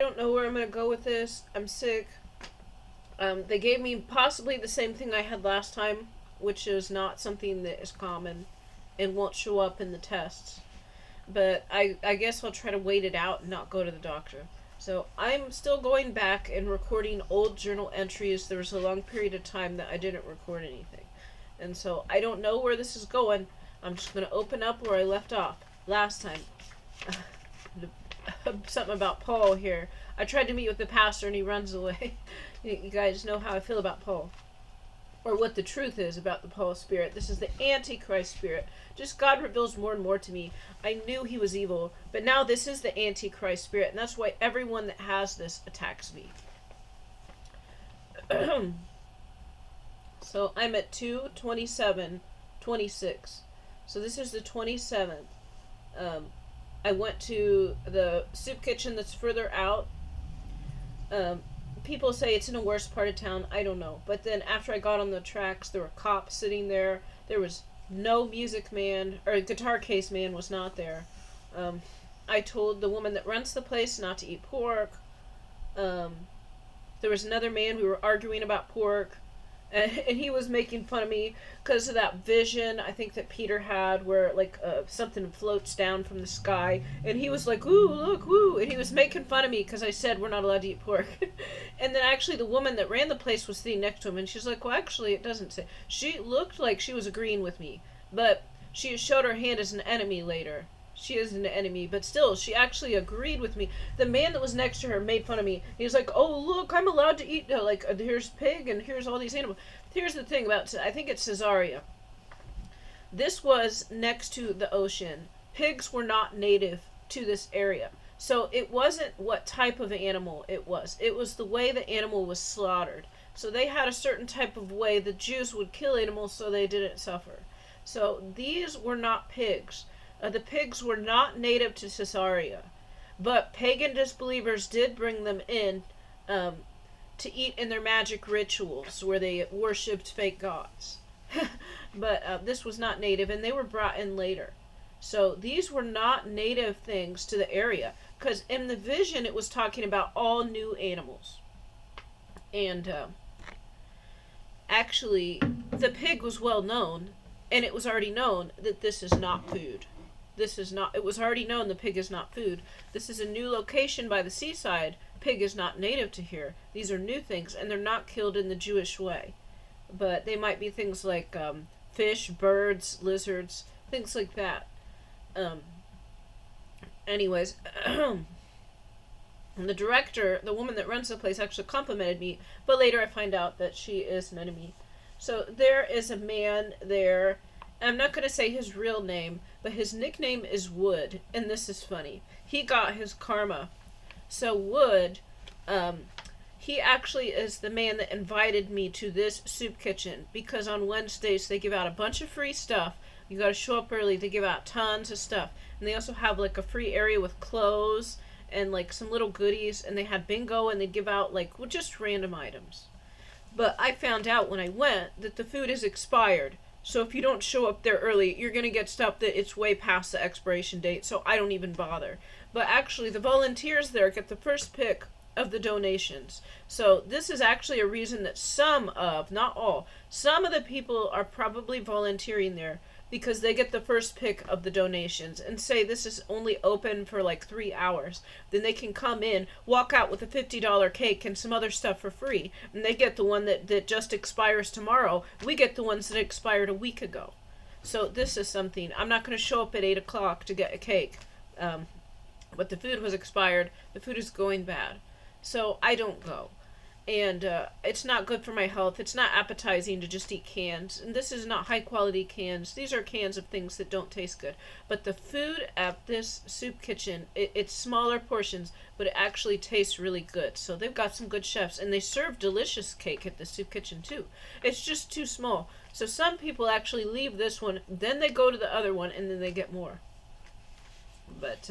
I don't know where I'm going to go with this. I'm sick. They gave me possibly the same thing I had last time, which is not something that is common and won't show up in the tests. But I guess I'll try to wait it out and not go to the doctor. So I'm still going back and recording old journal entries. There was a long period of time that I didn't record anything. And so I don't know where this is going. I'm just going to open up where I left off last time. Something about Paul here. I tried to meet with the pastor and he runs away. You guys know how I feel about Paul. Or what the truth is about the Paul spirit. This is the Antichrist spirit. Just God reveals more and more to me. I knew he was evil, but now this is the Antichrist spirit, and that's why everyone that has this attacks me. So I'm at 2:27:26. So this is the 27th. I went to the soup kitchen that's further out. People say it's in a worse part of town. I don't know. But then after I got on the tracks, there were cops sitting there. There was no music man, or guitar case man was not there. I told the woman that runs the place not to eat pork. There was another man, we were arguing about pork. And he was making fun of me because of that vision I think that Peter had where like something floats down from the sky, and he was like, ooh, look, woo, and he was making fun of me because I said we're not allowed to eat pork. And then actually the woman that ran the place was sitting next to him, and she's like, well, actually it doesn't say. She looked like she was agreeing with me, but she showed her hand as an enemy later. She is an enemy, but still, she actually agreed with me. The man that was next to her made fun of me. He was like, oh, look, I'm allowed to eat, here's pig and here's all these animals. Here's the thing about, I think it's Caesarea. This was next to the ocean. Pigs were not native to this area. So it wasn't what type of animal it was. It was the way the animal was slaughtered. So they had a certain type of way the Jews would kill animals so they didn't suffer. So these were not pigs. The pigs were not native to Caesarea, but pagan disbelievers did bring them in to eat in their magic rituals where they worshipped fake gods. But this was not native, and they were brought in later. So these were not native things to the area, because in the vision it was talking about all new animals. And actually, the pig was well known, and it was already known that this is not food. It was already known the pig is not food. This is a new location by the seaside. Pig is not native to here. These are new things, and they're not killed in the Jewish way. But they might be things like fish, birds, lizards, things like that. Anyways, and the director, the woman that runs the place, actually complimented me, but later I find out that she is an enemy. So there is a man there. I'm not going to say his real name, but his nickname is Wood, and this is funny. He got his karma. So Wood, he actually is the man that invited me to this soup kitchen, because on Wednesdays they give out a bunch of free stuff. You got to show up early. They give out tons of stuff, and they also have like a free area with clothes and like some little goodies, and they had bingo, and they give out like just random items. But I found out when I went that the food is expired. So if you don't show up there early, you're going to get stuff that it's way past the expiration date, so I don't even bother. But actually, the volunteers there get the first pick of the donations. So this is actually a reason that not all, some of the people are probably volunteering there because they get the first pick of the donations, and say this is only open for like 3 hours. Then they can come in, walk out with a $50 cake and some other stuff for free, and they get the one that just expires tomorrow. We get the ones that expired a week ago. So this is something. I'm not going to show up at 8 o'clock to get a cake, but the food was expired. The food is going bad, so I don't go. And it's not good for my health. It's not appetizing to just eat cans. And this is not high quality cans. These are cans of things that don't taste good. But the food at this soup kitchen, it's smaller portions, but it actually tastes really good. So they've got some good chefs. And they serve delicious cake at the soup kitchen too. It's just too small. So some people actually leave this one, then they go to the other one, and then they get more. But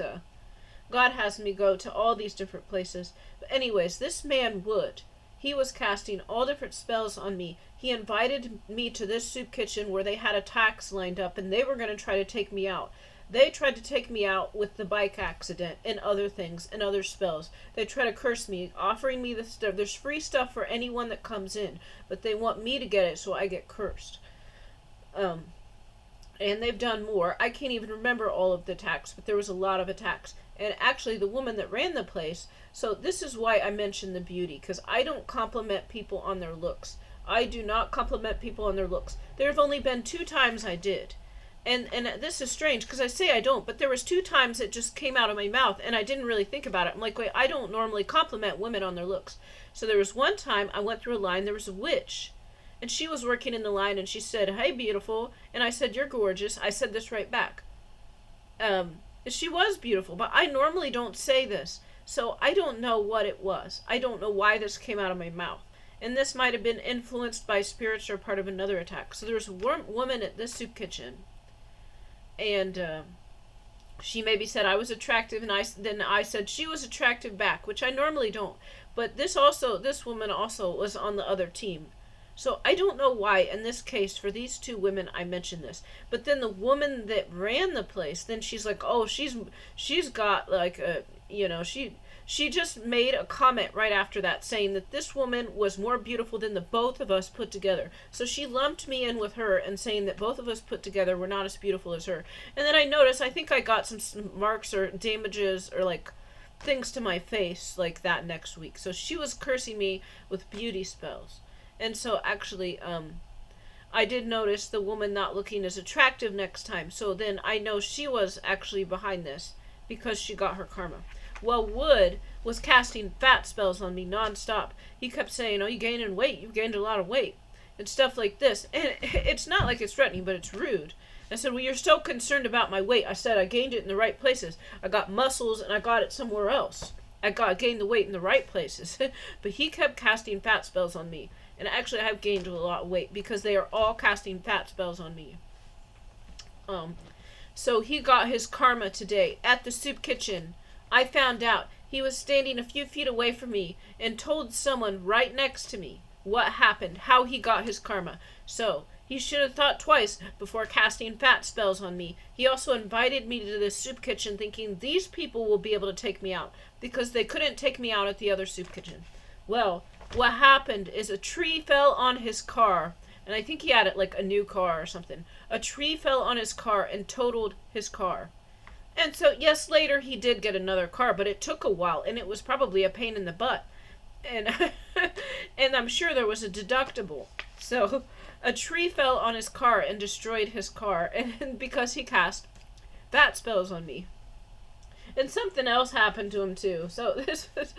God has me go to all these different places. But anyways, this man Wood, he was casting all different spells on me. He invited me to this soup kitchen where they had attacks lined up, and they were going to try to take me out. They tried to take me out with the bike accident and other things and other spells. They try to curse me, offering me the stuff. There's free stuff for anyone that comes in, but they want me to get it, so I get cursed. And they've done more. I can't even remember all of the attacks, but there was a lot of attacks. And actually, the woman that ran the place, so this is why I mentioned the beauty, because I don't compliment people on their looks. I do not compliment people on their looks. There have only been 2 times I did. And this is strange, because I say I don't, but there was 2 times it just came out of my mouth, and I didn't really think about it. I'm like, wait, I don't normally compliment women on their looks. So there was one time I went through a line, there was a witch, and she was working in the line, and she said, "Hey, beautiful," and I said, "You're gorgeous." I said this right back. She was beautiful, but I normally don't say this, so I don't know what it was. I don't know why this came out of my mouth. And this might have been influenced by spirits or part of another attack. So there was a woman at this soup kitchen, and she maybe said I was attractive, and then I said she was attractive back, which I normally don't. But this woman also was on the other team. So I don't know why, in this case, for these 2 women, I mentioned this. But then the woman that ran the place, then she's like, oh, she's got, like, she just made a comment right after that, saying that this woman was more beautiful than the both of us put together. So she lumped me in with her and saying that both of us put together were not as beautiful as her. And then I noticed, I think I got some marks or damages or, like, things to my face like that next week. So she was cursing me with beauty spells. And so actually, I did notice the woman not looking as attractive next time. So then I know she was actually behind this because she got her karma. Well, Wood was casting fat spells on me nonstop. He kept saying, "Oh, you gaining weight. You gained a lot of weight." And stuff like this. And it's not like it's threatening, but it's rude. I said, "Well, you're so concerned about my weight." I said, "I gained it in the right places. I got muscles and I got it somewhere else. I gained the weight in the right places." But he kept casting fat spells on me. And actually, I have gained a lot of weight because they are all casting fat spells on me. So he got his karma today at the soup kitchen. I found out he was standing a few feet away from me and told someone right next to me what happened, how he got his karma. So he should have thought twice before casting fat spells on me. He also invited me to the soup kitchen thinking these people will be able to take me out because they couldn't take me out at the other soup kitchen. Well, what happened is a tree fell on his car, and I think he had it like a new car or something. A tree fell on his car and totaled his car. And so, yes, later he did get another car, but it took a while, and it was probably a pain in the butt. And and I'm sure there was a deductible. So a tree fell on his car and destroyed his car, and because he cast fat spells on me. And something else happened to him too. So this was,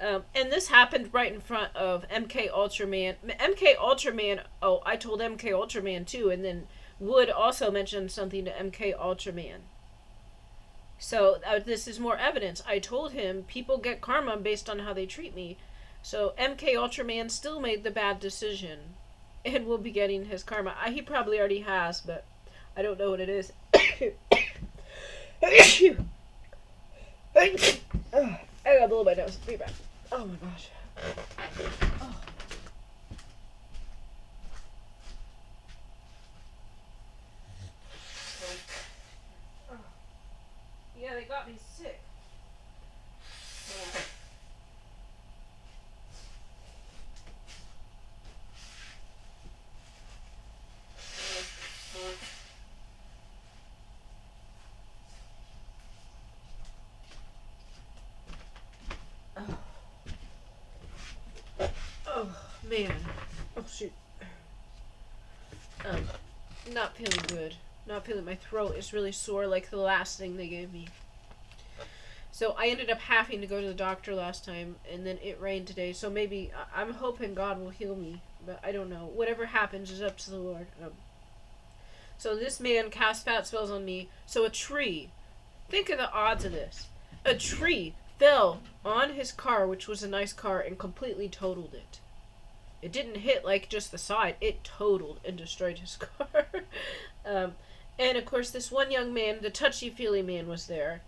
and this happened right in front of MK Ultraman. MK Ultraman. Oh, I told MK Ultraman too, and then Wood also mentioned something to MK Ultraman. So this is more evidence. I told him people get karma based on how they treat me. So MK Ultraman still made the bad decision, and will be getting his karma. He probably already has, but I don't know what it is. I gotta blow my nose. Be back. Oh my gosh. Oh. Yeah, they got me sick. Oh man. Oh shoot. Not feeling good. Not feeling, my throat is really sore like the last thing they gave me. So I ended up having to go to the doctor last time, and then it rained today, so maybe, I'm hoping God will heal me, but I don't know. Whatever happens is up to the Lord. So this man cast fat spells on me, so a tree, think of the odds of this. A tree fell on his car, which was a nice car, and completely totaled it. It didn't hit like just the side, it totaled and destroyed his car. And of course this one young man, the touchy-feely man, was there.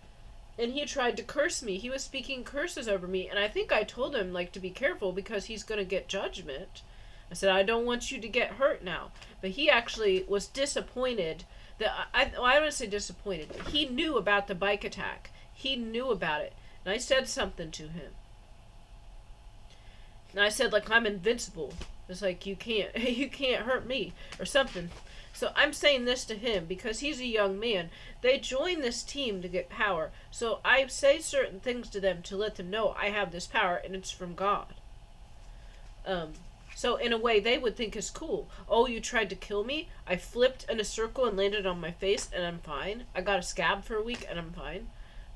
And he tried to curse me. He was speaking curses over me. And I think I told him, like, to be careful because he's going to get judgment. I said, I don't want you to get hurt now. But he actually was disappointed I don't say disappointed. He knew about the bike attack. He knew about it. And I said something to him. And I said, like, I'm invincible. It's like, you can't hurt me, or something. So I'm saying this to him because he's a young man. They join this team to get power. So I say certain things to them to let them know I have this power and it's from God. So in a way they would think it's cool. Oh, you tried to kill me? I flipped in a circle and landed on my face and I'm fine. I got a scab for a week and I'm fine.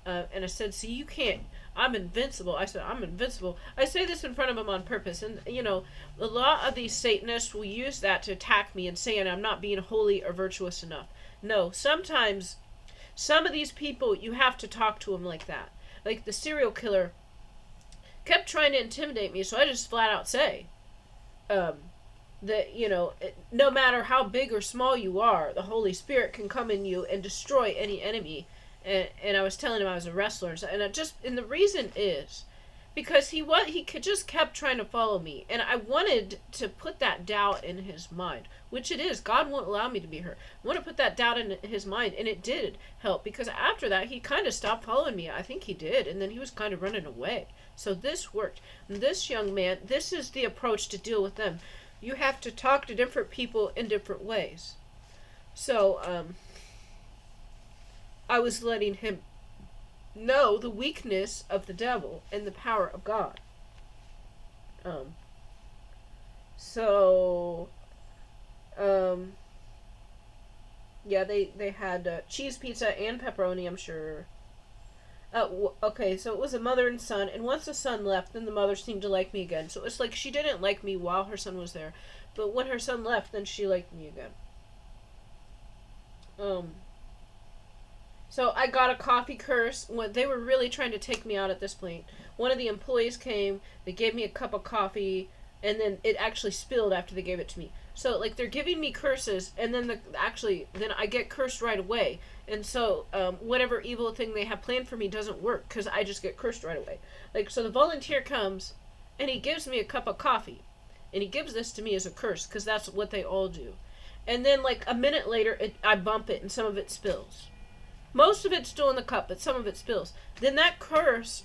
And I said, see, you can't. I'm invincible. I said, I'm invincible. I say this in front of him on purpose. And, you know, a lot of these Satanists will use that to attack me and saying I'm not being holy or virtuous enough. No, sometimes some of these people, you have to talk to them like that. Like the serial killer kept trying to intimidate me, so I just flat out say that, you know, no matter how big or small you are, the Holy Spirit can come in you and destroy any enemy. And I was telling him I was a wrestler, and the reason is because he just kept trying to follow me, and I wanted to put that doubt in his mind, which it is. God won't allow me to be hurt. I want to put that doubt in his mind, and it did help because after that he kind of stopped following me. I think he did, and then he was kind of running away. So this worked. And this young man, this is the approach to deal with them. You have to talk to different people in different ways. So I was letting him know the weakness of the devil and the power of God. Yeah, they had cheese pizza and pepperoni, I'm sure. Okay, so it was a mother and son, and once the son left, then the mother seemed to like me again. So it's like she didn't like me while her son was there, but when her son left, then she liked me again. So I got a coffee curse. When they were really trying to take me out at this point. One of the employees came, they gave me a cup of coffee, and then it actually spilled after they gave it to me. So, like, they're giving me curses, and then then I get cursed right away. And so, whatever evil thing they have planned for me doesn't work, because I just get cursed right away. Like, so the volunteer comes, and he gives me a cup of coffee. And he gives this to me as a curse, because that's what they all do. And then, like, a minute later, I bump it, and some of it spills. Most of it's still in the cup, but some of it spills. Then that curse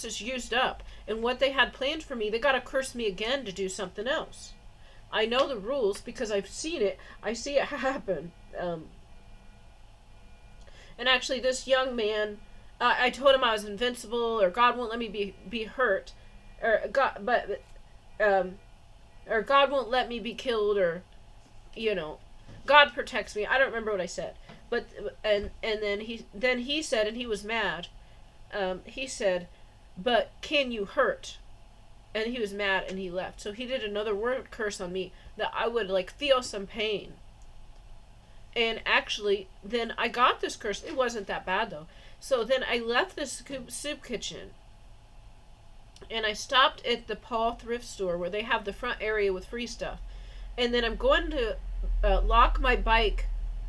is used up. And what they had planned for me, they got to curse me again to do something else. I know the rules because I've seen it. I see it happen. And actually, this young man, I told him I was invincible, or God won't let me be hurt, or God won't let me be killed, or, you know, God protects me. I don't remember what I said. But and then he said, and he was mad. He said, "But can you hurt?" And he was mad, and he left. So he did another word curse on me that I would like feel some pain. And actually, then I got this curse. It wasn't that bad though. So then I left this soup kitchen, and I stopped at the Paul thrift store where they have the front area with free stuff. And then I'm going to lock my bike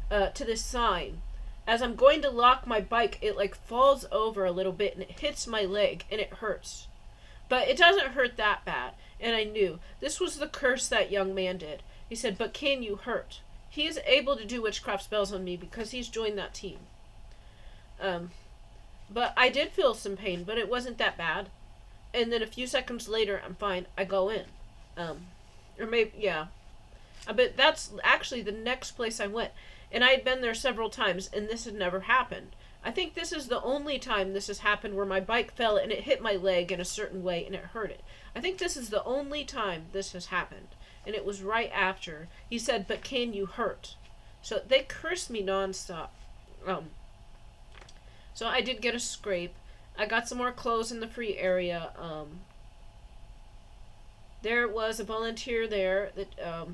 to this sign. As I'm going to lock my bike, it like falls over a little bit and it hits my leg and it hurts. But it doesn't hurt that bad. And I knew this was the curse that young man did. He said, "But can you hurt?" He is able to do witchcraft spells on me because he's joined that team. But I did feel some pain, but it wasn't that bad. And then a few seconds later, I'm fine. I go in. Or maybe, yeah. But that's actually the next place I went. And I had been there several times, and this had never happened. I think this is the only time this has happened where my bike fell and it hit my leg in a certain way and it hurt it. I think this is the only time this has happened. And it was right after. He said, "But can you hurt?" So they cursed me nonstop. So I did get a scrape. I got some more clothes in the free area. There was a volunteer there that...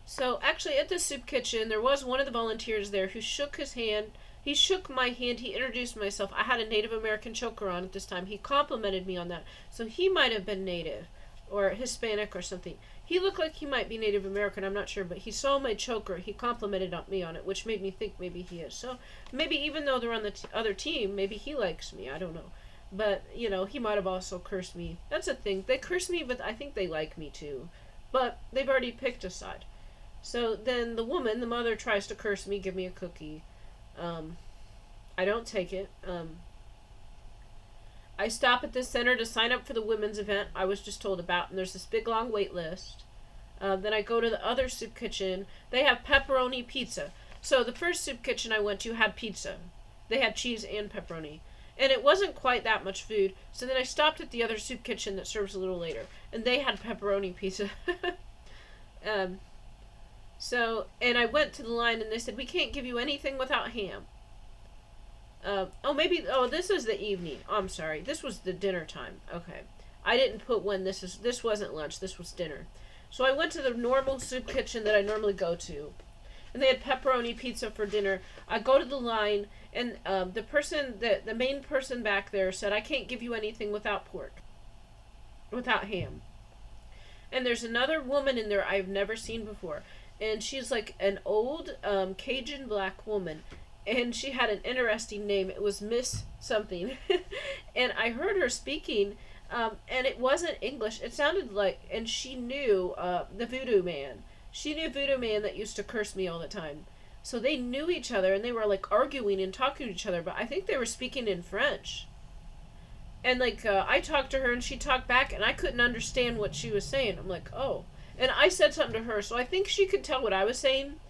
So, actually, at the soup kitchen, there was one of the volunteers there who shook his hand. He shook my hand. He introduced myself. I had a Native American choker on at this time. He complimented me on that. So, he might have been Native or Hispanic or something. He looked like he might be Native American. I'm not sure. But he saw my choker. He complimented me on it, which made me think maybe he is. So, maybe even though they're on the other team, maybe he likes me. I don't know. But, you know, he might have also cursed me. That's a thing. They curse me, but I think they like me too. But they've already picked a side. So then the mother, tries to curse me, give me a cookie. I don't take it. I stop at this center to sign up for the women's event I was just told about, and there's this big long wait list. Then I go to the other soup kitchen. They have pepperoni pizza. So the first soup kitchen I went to had pizza. They had cheese and pepperoni. And it wasn't quite that much food. So then I stopped at the other soup kitchen that serves a little later. And they had pepperoni pizza. And I went to the line and they said, we can't give you anything without ham. This is the evening. Oh, I'm sorry. This was the dinner time. Okay. I didn't put when this wasn't lunch. This was dinner. So I went to the normal soup kitchen that I normally go to. And they had pepperoni pizza for dinner. I go to the line, and the main person back there said, I can't give you anything without pork. Without ham. And there's another woman in there I've never seen before. And she's like an old Cajun black woman. And she had an interesting name. It was Miss something. And I heard her speaking, and it wasn't English. It sounded like, and she knew the voodoo man. She knew voodoo man that used to curse me all the time. So they knew each other, and they were like arguing and talking to each other, but I think they were speaking in French. And like, I talked to her, and she talked back, and I couldn't understand what she was saying. I'm like, oh. And I said something to her, so I think she could tell what I was saying,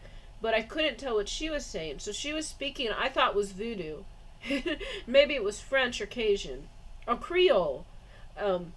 but I couldn't tell what she was saying. So she was speaking, I thought was voodoo. Maybe it was French or Cajun. Or Creole. And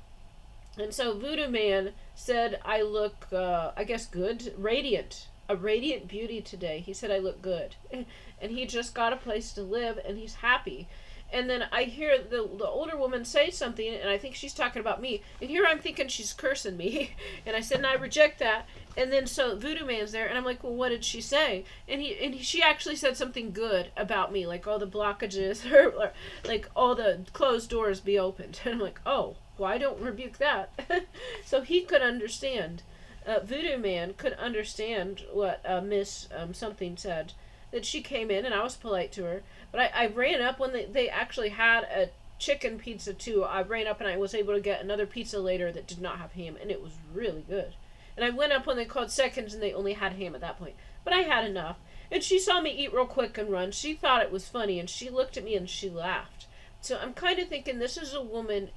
so Voodoo Man said I look, I guess good, radiant. A radiant beauty today. He said I look good. And he just got a place to live, and he's happy. And then I hear the older woman say something, and I think she's talking about me. And here I'm thinking she's cursing me. And I said, and I reject that. And then so Voodoo Man's there, and I'm like, well, what did she say? And she actually said something good about me, like all the blockages, or like all the closed doors be opened. And I'm like, oh, well, I don't rebuke that. So he could understand. Voodoo Man could understand what Miss something said. That she came in, and I was polite to her. But I ran up when they actually had a chicken pizza too. I ran up and I was able to get another pizza later that did not have ham, and it was really good. And I went up when they called seconds, and they only had ham at that point. But I had enough. And she saw me eat real quick and run. She thought it was funny, and she looked at me and she laughed. So I'm kind of thinking this is a woman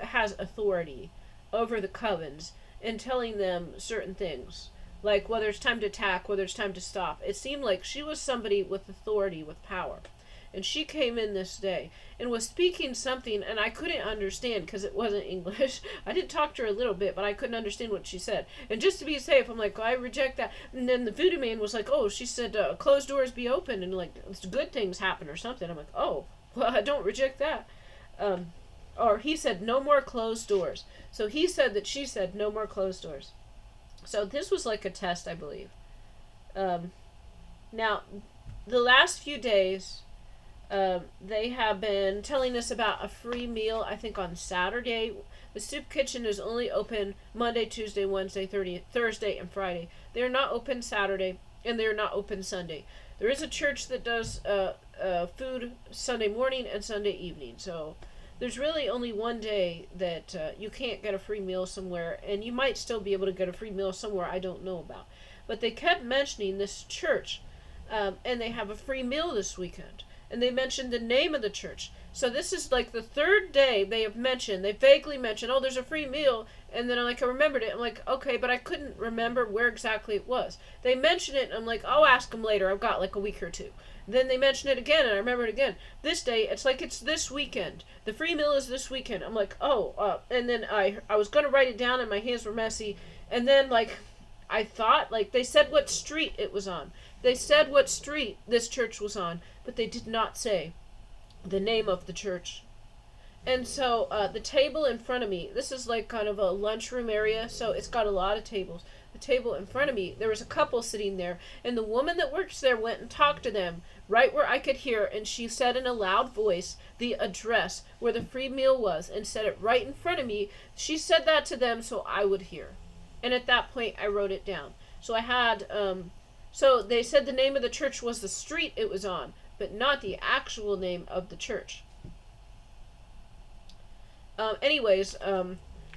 has authority over the covens and telling them certain things. Like whether it's time to attack, whether it's time to stop. It seemed like she was somebody with authority, with power. And she came in this day and was speaking something, and I couldn't understand because it wasn't English. I did talk to her a little bit, but I couldn't understand what she said. And just to be safe, I'm like, I reject that. And then the Voodoo Man was like, oh, she said closed doors be open and like good things happen or something. I'm like, oh, well, I don't reject that. Or he said no more closed doors. So he said that she said no more closed doors. So this was like a test, I believe. Now, the last few days, they have been telling us about a free meal, I think on Saturday. The soup kitchen is only open Monday, Tuesday, Wednesday, Thursday, and Friday. They're not open Saturday, and they're not open Sunday. There is a church that does food Sunday morning and Sunday evening. So there's really only one day that you can't get a free meal somewhere, and you might still be able to get a free meal somewhere I don't know about. But they kept mentioning this church, and they have a free meal this weekend. And they mentioned the name of the church. So this is like the third day they vaguely mentioned, oh, there's a free meal. And then I remembered it. I'm like, okay, but I couldn't remember where exactly it was. They mentioned it, and I'm like, I'll ask them later. I've got like a week or two. Then they mentioned it again, and I remember it again. This day, it's like it's this weekend. The free meal is this weekend. I'm like, oh, and then I was going to write it down, and my hands were messy. And then, like, I thought, like, they said what street it was on. They said what street this church was on, but they did not say the name of the church. And so the table in front of me, this is like kind of a lunchroom area, so it's got a lot of tables. The table in front of me, there was a couple sitting there, and the woman that works there went and talked to them right where I could hear, and she said in a loud voice the address where the free meal was and said it right in front of me. She said that to them so I would hear. And at that point, I wrote it down. So I had, so they said the name of the church was the street it was on, but not the actual name of the church.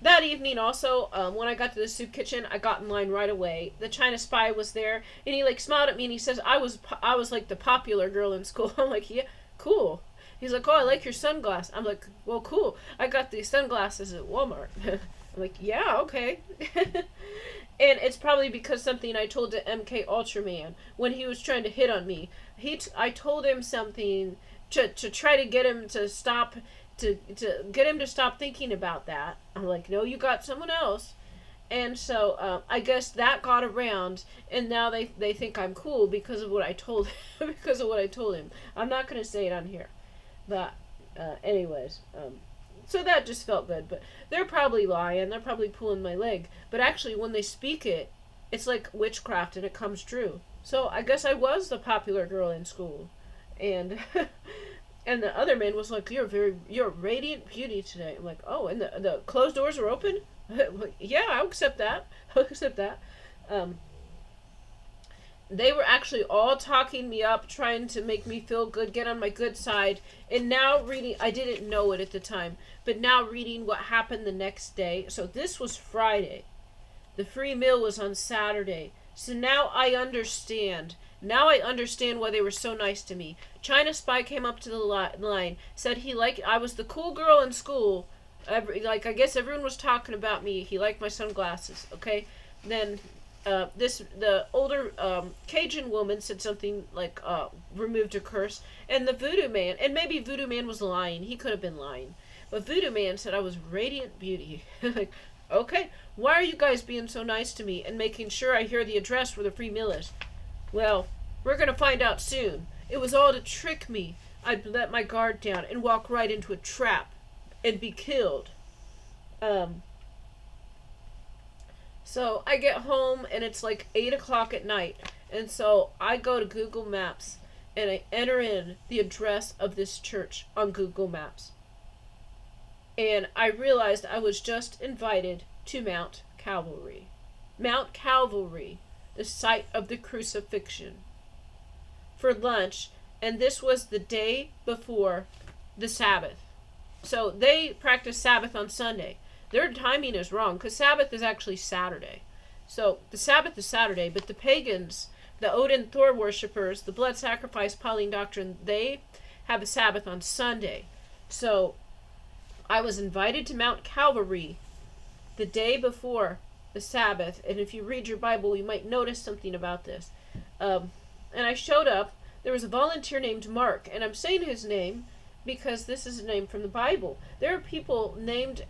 That evening also, when I got to the soup kitchen, I got in line right away. The China spy was there, and he like smiled at me and he says, I was like the popular girl in school." I'm like, "Yeah, cool." He's like, "Oh, I like your sunglasses." I'm like, "Well, cool. I got these sunglasses at Walmart." I'm like, "Yeah, okay." And it's probably because something I told to MK Ultraman when he was trying to hit on me. I told him something to try to get him to stop, to get him to stop thinking about that. I'm like, "No, you got someone else." And so I guess that got around, and now they think I'm cool because of what I told because of what I told him. I'm not gonna say it on here, but anyways, so that just felt good. But they're probably lying. They're probably pulling my leg. But actually, when they speak it, it's like witchcraft, and it comes true. So I guess I was the popular girl in school, and and the other man was like, you're a radiant beauty today." I'm like, "Oh, and the closed doors are open." "Yeah, I'll accept that. I'll accept that." Um, they were actually all talking me up, trying to make me feel good, get on my good side. And now reading, I didn't know it at the time, but now reading what happened the next day. So this was Friday. The free meal was on Saturday. So now I understand. Now I understand why they were so nice to me. China Spy came up to the line, said I was the cool girl in school. I guess everyone was talking about me. He liked my sunglasses. Okay, then the older Cajun woman said something like removed a curse, and the Voodoo Man, and maybe Voodoo Man was lying. He could have been lying, but Voodoo Man said I was radiant beauty. Like, okay, why are you guys being so nice to me and making sure I hear the address where the free meal is? Well, we're gonna find out soon. It was all to trick me. I'd let my guard down and walk right into a trap and be killed. So I get home and it's like 8 o'clock at night. And so I go to Google Maps and I enter in the address of this church on Google Maps. And I realized I was just invited to Mount Calvary. Mount Calvary, the site of the crucifixion, for lunch. And this was the day before the Sabbath. So they practice Sabbath on Sunday. Their timing is wrong because Sabbath is actually Saturday. So the Sabbath is Saturday, but the pagans, the Odin Thor worshippers, the blood sacrifice Pauline doctrine, they have a Sabbath on Sunday. So I was invited to Mount Calvary the day before the Sabbath, and if you read your Bible, you might notice something about this. And I showed up. There was a volunteer named Mark, and I'm saying his name because this is a name from the Bible. There are people named,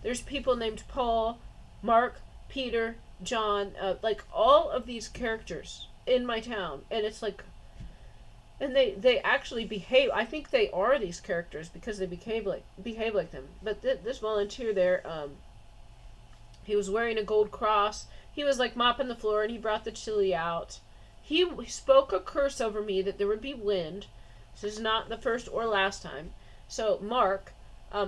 there's people named Paul, Mark, Peter, John, like all of these characters in my town. And it's like, and they actually behave, I think they are these characters because they behave like them. But this volunteer there, he was wearing a gold cross. He was like mopping the floor and he brought the chili out. He spoke a curse over me that there would be wind. This is not the first or last time. So Mark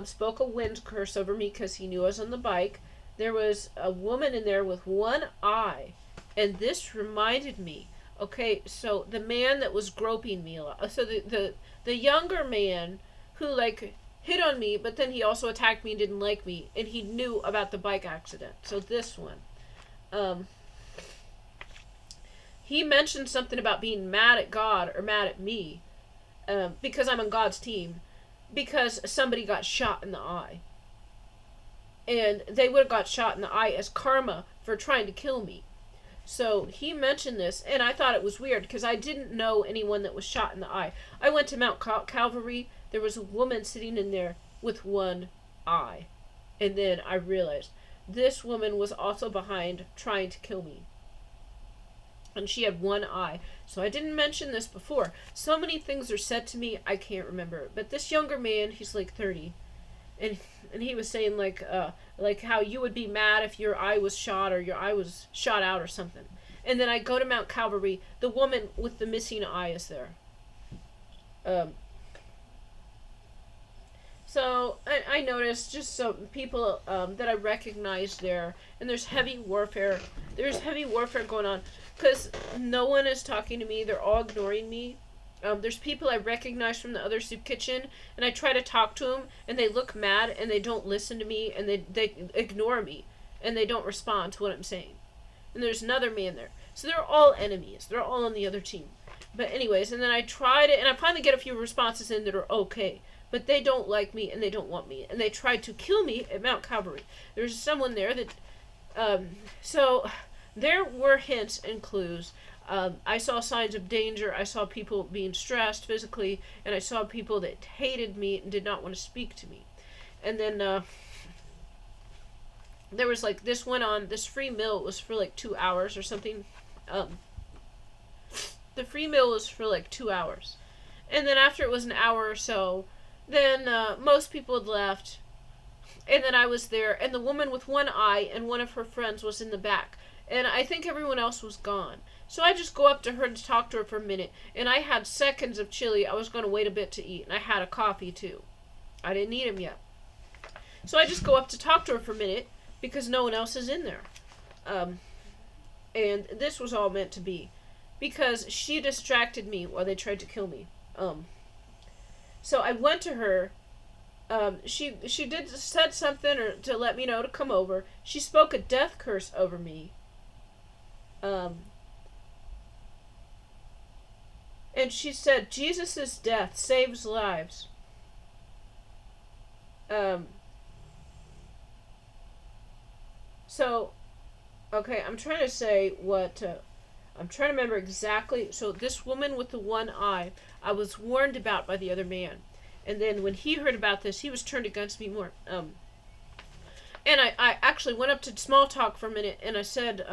spoke a wind curse over me because he knew I was on the bike. There was a woman in there with one eye. And this reminded me. Okay, so the man that was groping me a lot. So the younger man who like hit on me, but then he also attacked me and didn't like me. And he knew about the bike accident. So this one. He mentioned something about being mad at God or mad at me. Because I'm on God's team. Because somebody got shot in the eye. And they would have got shot in the eye as karma for trying to kill me. So he mentioned this, and I thought it was weird because I didn't know anyone that was shot in the eye. I went to Mount Calvary. There was a woman sitting in there with one eye. And then I realized this woman was also behind trying to kill me. And she had one eye. So I didn't mention this before. So many things are said to me, I can't remember. But this younger man, he's like 30. And he was saying like how you would be mad if your eye was shot or your eye was shot out or something. And then I go to Mount Calvary. The woman with the missing eye is there. So I noticed just some people that I recognized there. And there's heavy warfare. There's heavy warfare going on. Because no one is talking to me. They're all ignoring me. There's people I recognize from the other soup kitchen, and I try to talk to them, and they look mad, and they don't listen to me, and they ignore me, and they don't respond to what I'm saying. And there's another man there. So they're all enemies. They're all on the other team. But anyways, and then I try to, and I finally get a few responses in that are okay. But they don't like me, and they don't want me. And they tried to kill me at Mount Calvary. There's someone there that, so there were hints and clues. I saw signs of danger. I saw people being stressed physically, and I saw people that hated me and did not want to speak to me. And then there was like this went on. This free meal was for like 2 hours or something. The free meal was for like 2 hours, and then after it was an hour or so, then most people had left, and then I was there, and the woman with one eye and one of her friends was in the back, and I think everyone else was gone. So I just go up to her to talk to her for a minute, and I had seconds of chili. I was going to wait a bit to eat, and I had a coffee too. I didn't eat them yet. So I just go up to talk to her for a minute, because no one else is in there. And this was all meant to be, because she distracted me while they tried to kill me. So I went to her. She said something or to let me know to come over. She spoke a death curse over me. And she said, Jesus' death saves lives. So, okay, I'm trying to say what, I'm trying to remember exactly. So this woman with the one eye, I was warned about by the other man. And then when he heard about this, he was turned against me more. And I actually went up to small talk for a minute, and I said,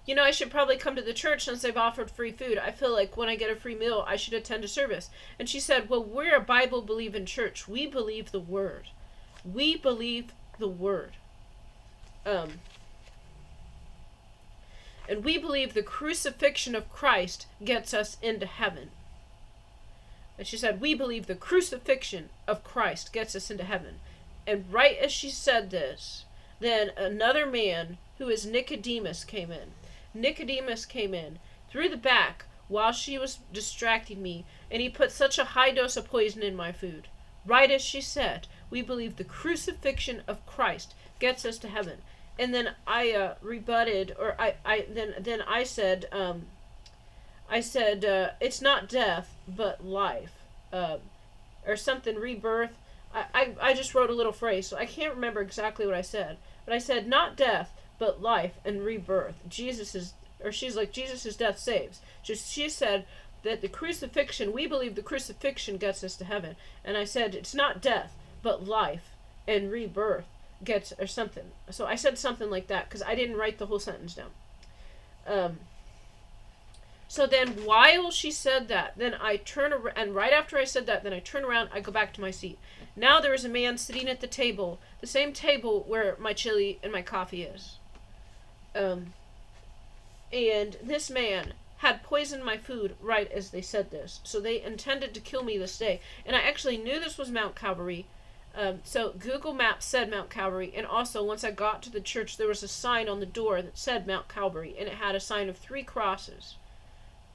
I should probably come to the church since they've offered free food. I feel like when I get a free meal, I should attend a service. And she said, well, we're a Bible-believing church. We believe the Word. We believe the Word. And we believe the crucifixion of Christ gets us into heaven. And she said, we believe the crucifixion of Christ gets us into heaven. And right as she said this, then another man, who is Nicodemus, came in. Nicodemus came in through the back while she was distracting me, and he put such a high dose of poison in my food. Right as she said, we believe the crucifixion of Christ gets us to heaven. And then I rebutted, or then I said, it's not death, but life, or something, rebirth. I just wrote a little phrase, so I can't remember exactly what I said. But I said, not death, but life and rebirth. She's like, Jesus' death saves. She said that the crucifixion, we believe the crucifixion gets us to heaven. And I said, it's not death, but life and rebirth gets, or something. So I said something like that, because I didn't write the whole sentence down. So then while she said that, then I turn around, and right after I said that, then I turn around, I go back to my seat. Now there is a man sitting at the table, the same table where my chili and my coffee is. And this man had poisoned my food right as they said this. So they intended to kill me this day. And I actually knew this was Mount Calvary. So Google Maps said Mount Calvary. And also, once I got to the church, there was a sign on the door that said Mount Calvary. And it had a sign of 3 crosses.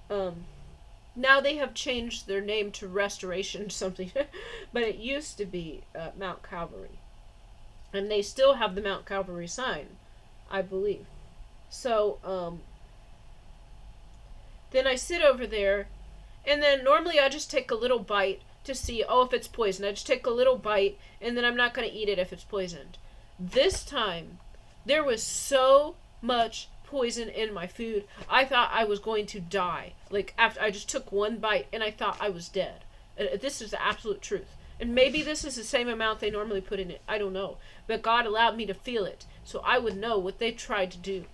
Now they have changed their name to Restoration something. But it used to be Mount Calvary. And they still have the Mount Calvary sign, I believe. So, then I sit over there, and then normally I just take a little bite to see, if it's poisoned. I just take a little bite, and then I'm not going to eat it if it's poisoned. This time, there was so much poison in my food, I thought I was going to die. Like, after I just took one bite, and I thought I was dead. This is the absolute truth. And maybe this is the same amount they normally put in it. I don't know. But God allowed me to feel it, so I would know what they tried to do.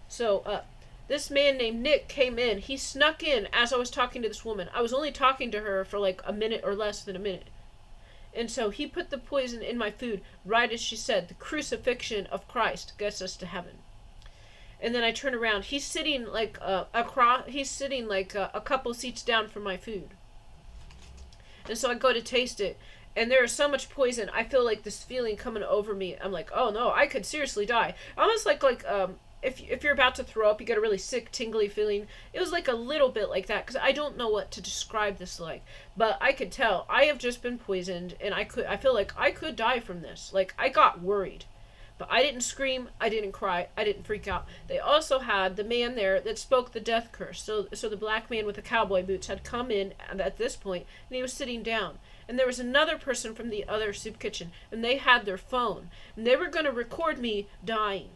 So, this man named Nick came in. He snuck in as I was talking to this woman. I was only talking to her for like a minute or less than a minute. And so he put the poison in my food right as she said, the crucifixion of Christ gets us to heaven. And then I turn around. He's sitting like a couple seats down from my food. And so I go to taste it. And there is so much poison. I feel like this feeling coming over me. I'm like, oh no, I could seriously die. Almost like if you're about to throw up, you get a really sick, tingly feeling. It was like a little bit like that, because I don't know what to describe this like, but I could tell I have just been poisoned, and I feel like I could die from this. Like, I got worried. But I didn't scream, I didn't cry, I didn't freak out. They also had the man there that spoke the death curse. So the black man with the cowboy boots had come in at this point, and he was sitting down. And there was another person from the other soup kitchen, and they had their phone, and they were going to record me dying.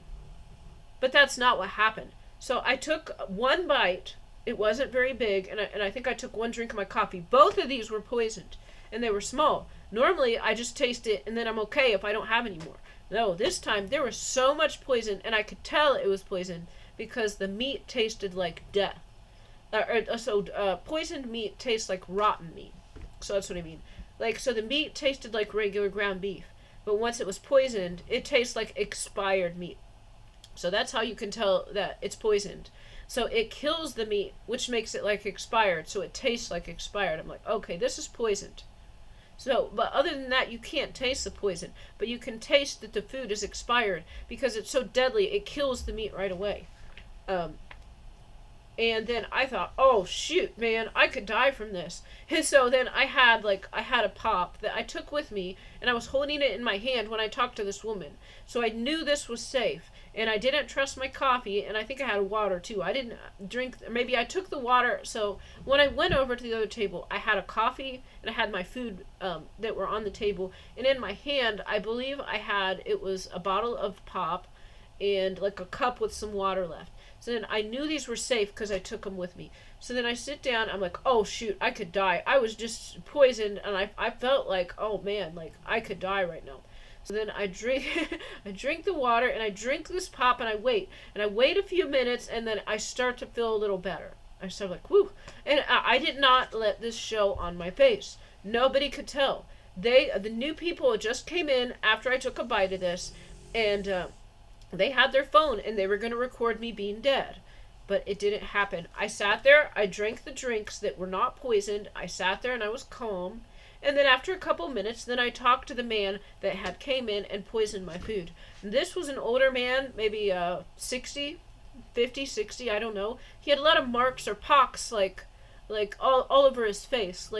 But that's not what happened. So I took one bite. It wasn't very big, and I think I took one drink of my coffee. Both of these were poisoned, and they were small. Normally, I just taste it, and then I'm okay if I don't have any more. No, this time there was so much poison, and I could tell it was poison because the meat tasted like death. Poisoned meat tastes like rotten meat. So that's what I mean. Like, so the meat tasted like regular ground beef, but once it was poisoned, it tastes like expired meat. So that's how you can tell that it's poisoned. So it kills the meat, which makes it like expired, so it tastes like expired. I'm like, okay, this is poisoned. So, but other than that, you can't taste the poison, but you can taste that the food is expired because it's so deadly, it kills the meat right away. And then I thought, oh shoot, man, I could die from this. And so then I had a pop that I took with me, and I was holding it in my hand when I talked to this woman. So I knew this was safe, and I didn't trust my coffee, and I think I had water too. I didn't drink, maybe I took the water. So when I went over to the other table, I had a coffee, and I had my food that were on the table, and in my hand, I believe it was a bottle of pop, and like a cup with some water left. So then I knew these were safe because I took them with me. So then I sit down, I'm like, oh shoot, I could die. I was just poisoned, and I felt like, oh man, like I could die right now. So then I drink I drink the water, and I drink this pop, and I wait a few minutes, and then I start to feel a little better. I start like, whoo. And I did not let this show on my face. Nobody could tell. The new people just came in after I took a bite of this, and they had their phone, and they were going to record me being dead. But it didn't happen. I sat there, I drank the drinks that were not poisoned, I sat there and I was calm, and then after a couple minutes, then I talked to the man that had came in and poisoned my food. And this was an older man, maybe 60, I don't know. He had a lot of marks or pocks, like all over his face,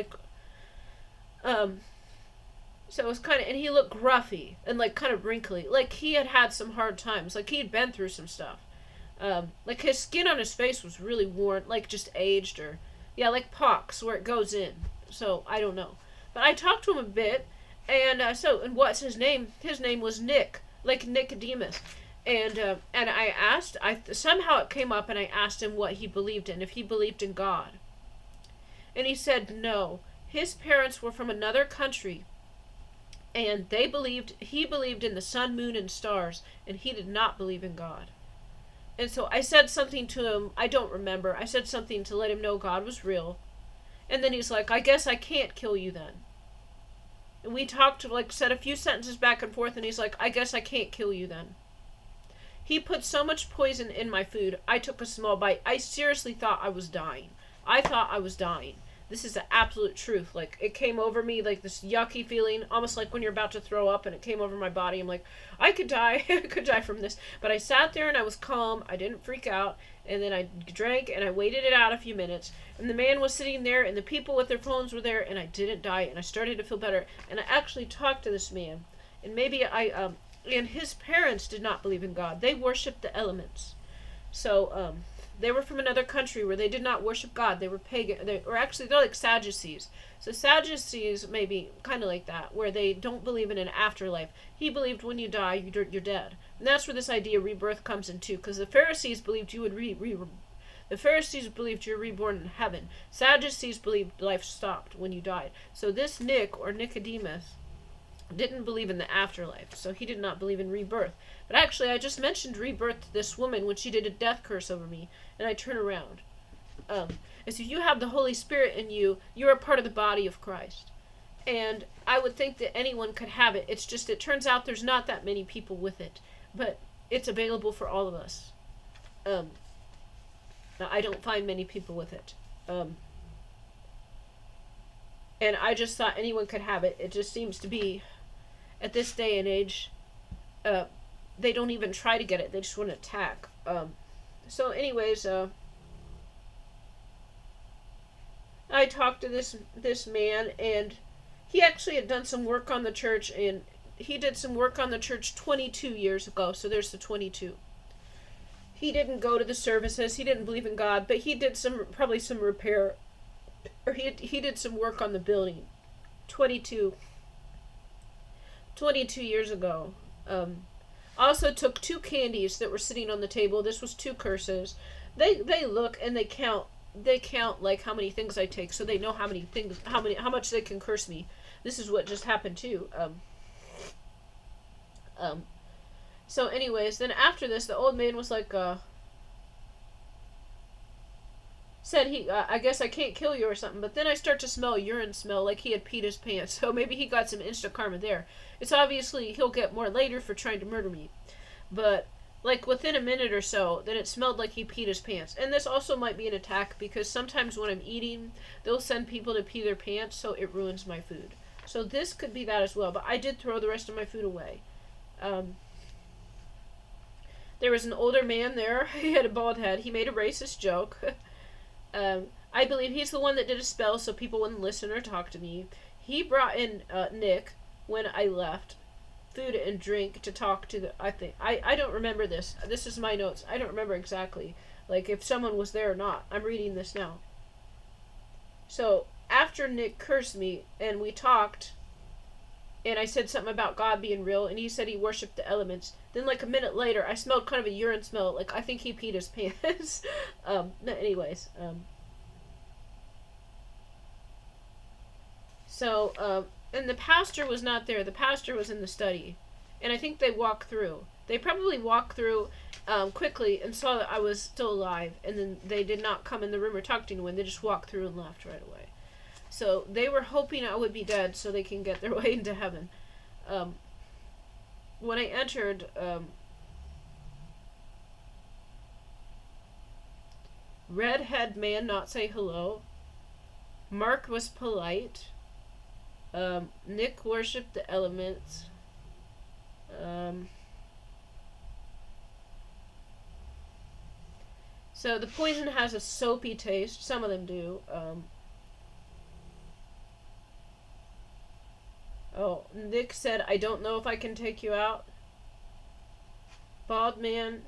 so it was kind of, and he looked gruffy and like kind of wrinkly, like he had some hard times, like he had been through some stuff. Like his skin on his face was really worn, like just aged, or like pox where it goes in. So I don't know, but I talked to him a bit, and and what's his name? His name was Nick, like Nicodemus, and I asked, somehow it came up, and I asked him what he believed in, if he believed in God, and he said no. His parents were from another country, and he believed in the sun, moon, and stars, and he did not believe in God. And so I said something to him, I don't remember, I said something to let him know God was real. And then he's like, I guess I can't kill you then. And we talked, said a few sentences back and forth, and he's like, I guess I can't kill you then. He put so much poison in my food, I took a small bite. I seriously thought I was dying. I thought I was dying. This is the absolute truth. Like, it came over me, like this yucky feeling, almost like when you're about to throw up, and it came over my body. I'm like, I could die. I could die from this. But I sat there, and I was calm. I didn't freak out. And then I drank, and I waited it out a few minutes. And the man was sitting there, and the people with their phones were there, and I didn't die. And I started to feel better. And I actually talked to this man. And and his parents did not believe in God. They worshipped the elements. So, they were from another country where they did not worship God. They were pagan. They're like Sadducees. So Sadducees may be kind of like that, where they don't believe in an afterlife. He believed when you die, you're dead. And that's where this idea of rebirth comes in too, because the Pharisees believed you would the Pharisees believed you're reborn in heaven. Sadducees believed life stopped when you died. So this Nick, or Nicodemus, didn't believe in the afterlife, so he did not believe in rebirth. But actually, I just mentioned rebirth to this woman when she did a death curse over me, and I turn around. And so you have the Holy Spirit in you, you're a part of the body of Christ. And I would think that anyone could have it. It's just, it turns out there's not that many people with it, but it's available for all of us. Now, I don't find many people with it. And I just thought anyone could have it. It just seems to be, at this day and age, they don't even try to get it. They just want to attack. So anyways, I talked to this man, and he actually had done some work on the church, and he did some work on the church 22 years ago. So there's the 22. He didn't go to the services. He didn't believe in God, but he did probably some repair, or he did some work on the building. 22 years ago. Also took 2 candies that were sitting on the table. This was 2 curses. They look and they count. They count like how many things I take, so they know how much they can curse me. This is what just happened too. So anyways, then after this, the old man was like, said I guess I can't kill you or something, but then I start to smell urine smell like he had peed his pants, so maybe he got some instant karma there. It's obviously he'll get more later for trying to murder me, but like within a minute or so, then it smelled like he peed his pants. And this also might be an attack, because sometimes when I'm eating, they'll send people to pee their pants, so it ruins my food. So this could be that as well, but I did throw the rest of my food away. There was an older man there. He had a bald head. He made a racist joke. I believe he's the one that did a spell so people wouldn't listen or talk to me. He brought in Nick when I left, food and drink to talk to I don't remember this. This is my notes. I don't remember exactly, like, if someone was there or not. I'm reading this now. So after Nick cursed me and we talked, and I said something about God being real, and he said he worshipped the elements. Then, like a minute later, I smelled kind of a urine smell. Like, I think he peed his pants. Anyways. And the pastor was not there. The pastor was in the study. And I think they walked through. They probably walked through quickly and saw that I was still alive. And then they did not come in the room or talk to anyone. They just walked through and left right away. So they were hoping I would be dead so they can get their way into heaven. When I entered, redhead man not say hello. Mark was polite. Nick worshipped the elements. So the poison has a soapy taste. Some of them do. Nick said, I don't know if I can take you out. Bald man